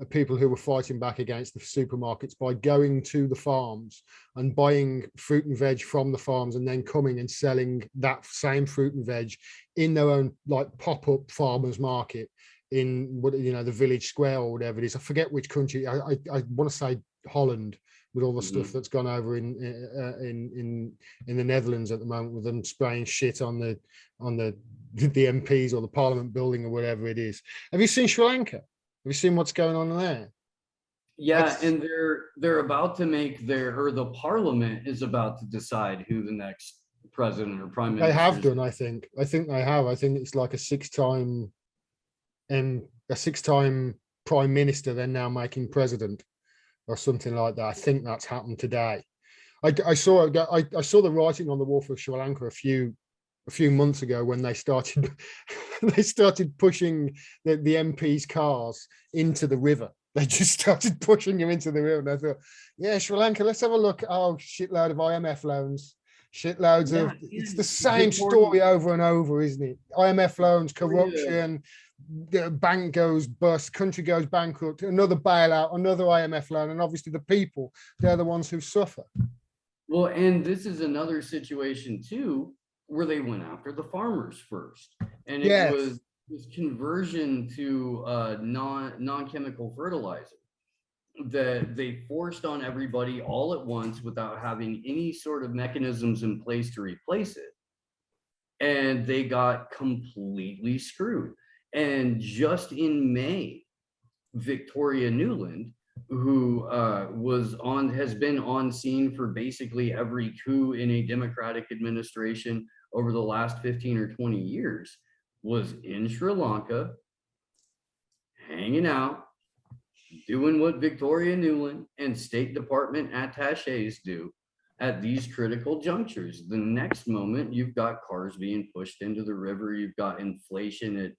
people who were fighting back against the supermarkets by going to the farms and buying fruit and veg from the farms and then coming and selling that same fruit and veg in their own like pop-up farmers market in what the village square or whatever it is. I forget which country. I want to say Holland, with all the stuff Mhm. that's gone over in the Netherlands at the moment, with them spraying shit on the MPs or the Parliament building or whatever it is. Have you seen Sri Lanka? Have you seen what's going on there? Yeah, That's and they're about to make or the parliament is about to decide who the next president or prime they minister have is. done. I think they have. I think it's like a six-time prime minister. They're now making president or something like that. I think that's happened today. I saw I saw the writing on the wall for Sri Lanka a few months ago when they started they started pushing the MPs' cars into the river. They just started pushing them into the river. And I thought, yeah, Sri Lanka, let's have a look. Oh, shitload of IMF loans, shitloads Yeah, of, it's the and same Victoria, story over and over, isn't it? IMF loans, Victoria, corruption, the bank goes bust, country goes bankrupt, another bailout, another IMF loan. And obviously the people, they're the ones who suffer. well, and this is another situation too, where they went after the farmers first. And it was Yes. this conversion to non-chemical fertilizer that they forced on everybody all at once without having any sort of mechanisms in place to replace it. And they got completely screwed. And just in May, Victoria Nuland, who has been on scene for basically every coup in a Democratic administration over the last 15 or 20 years, was in Sri Lanka, hanging out, doing what Victoria Nuland and State Department attaches do at these critical junctures. The next moment, you've got cars being pushed into the river, you've got inflation at,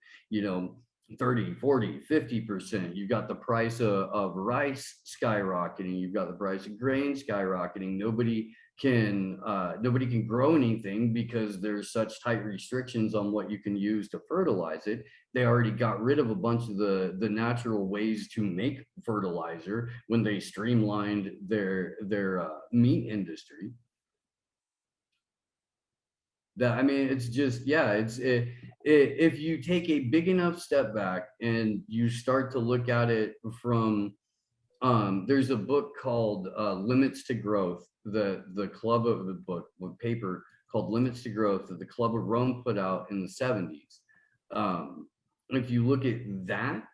30, 40, 50%. You've got the price of rice skyrocketing, you've got the price of grain skyrocketing. Nobody can grow anything because there's such tight restrictions on what you can use to fertilize it. They already got rid of a bunch of the natural ways to make fertilizer when they streamlined their meat industry. That, I mean, it's just, yeah, if you take a big enough step back and you start to look at it from there's a book called Limits to Growth, the club of the book paper called Limits to Growth that the Club of Rome put out in the 70s. If you look at that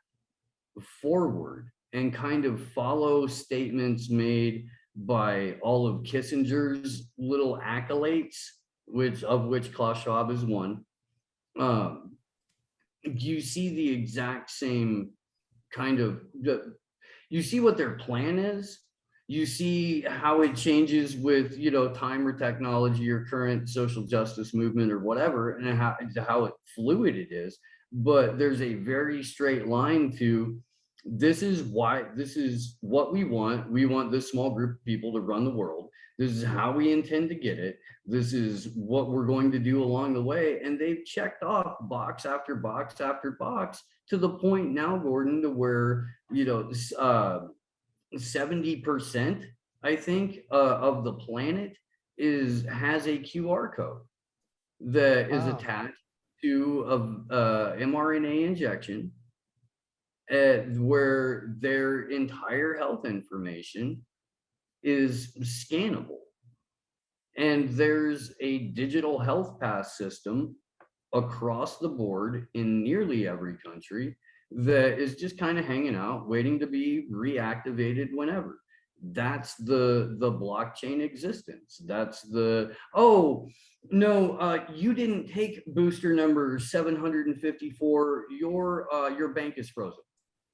forward and kind of follow statements made by all of Kissinger's little acolytes, which Klaus Schwab is one, you see the exact same kind of, you see what their plan is. You see how it changes with, time or technology or current social justice movement or whatever, and how it fluid it is. But there's a very straight line to, this is what we want. We want this small group of people to run the world. This is how we intend to get it. This is what we're going to do along the way. And they've checked off box after box after box to the point now, Gordon, to where, 70%, I think, of the planet has a QR code that is attached to a mRNA injection, where their entire health information is scannable. And there's a digital health pass system across the board in nearly every country that is just kind of hanging out, waiting to be reactivated whenever. That's the blockchain existence. That's oh no, you didn't take booster number 754. Your bank is frozen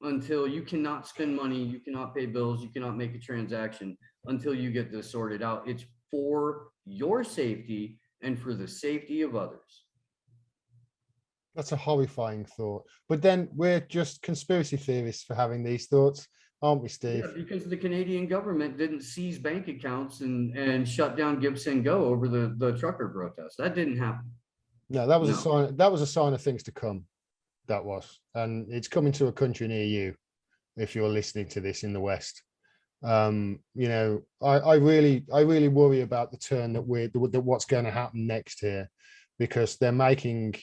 until you cannot spend money, you cannot pay bills, you cannot make a transaction until you get this sorted out. It's for your safety and for the safety of others. That's a horrifying thought. But then we're just conspiracy theorists for having these thoughts, aren't we, Steve? Yeah, because the Canadian government didn't seize bank accounts and shut down Gibson Go over the trucker protest. That didn't happen. No, that was a sign. That was a sign of things to come. That was, and it's coming to a country near you. If you're listening to this in the West, I really worry about the turn that what's going to happen next here, because they're making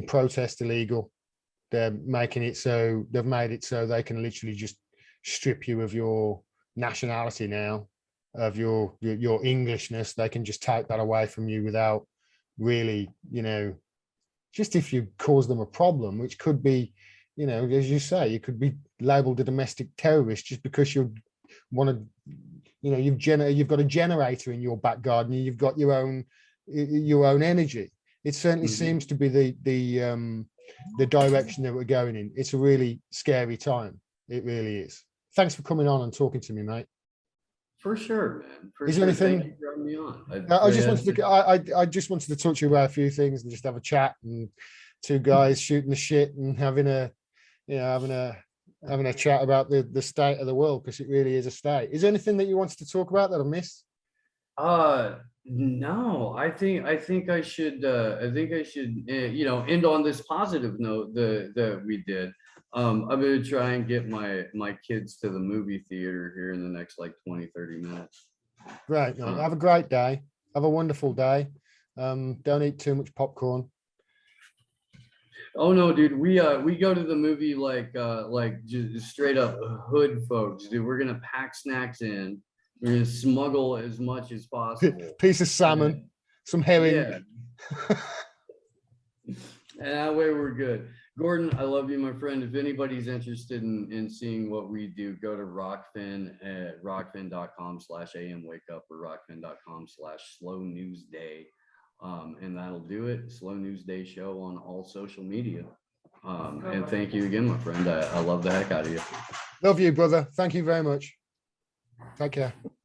protest illegal. They're making it so they've made it so they can literally just strip you of your nationality now, of your Englishness. They can just take that away from you without really, just if you cause them a problem, which could be, as you say, you could be labeled a domestic terrorist just because you want to, you've got a generator in your back garden, you've got your own energy. It certainly seems to be the direction that we're going in. It's a really scary time. It really is. Thanks for coming on and talking to me, mate. For sure, man. For Is there sure. Thank anything? you for having me on. I just wanted to. I just wanted to talk to you about a few things and just have a chat and two guys shooting the shit and having a, having a chat about the state of the world, because it really is a state. Is there anything that you wanted to talk about that I missed? No, I think I should end on this positive note that we did. I'm gonna try and get my kids to the movie theater here in the next like 20-30 minutes. Great, mate. Uh, Have a great day. Have a wonderful day. Don't eat too much popcorn. oh no, dude, we go to the movie like just straight up hood folks, dude. We're gonna pack snacks in. We're gonna smuggle as much as possible. Piece of salmon, some herring. Yeah, and that way we're good. Gordon, I love you, my friend. If anybody's interested in seeing what we do, go to Rockfin at rockfin.com/am wake up or rockfin.com/slow news day. And that'll do it. Slow News Day show on all social media. And thank you again, my friend. I love the heck out of you. Love you, brother. Thank you very much. Take care.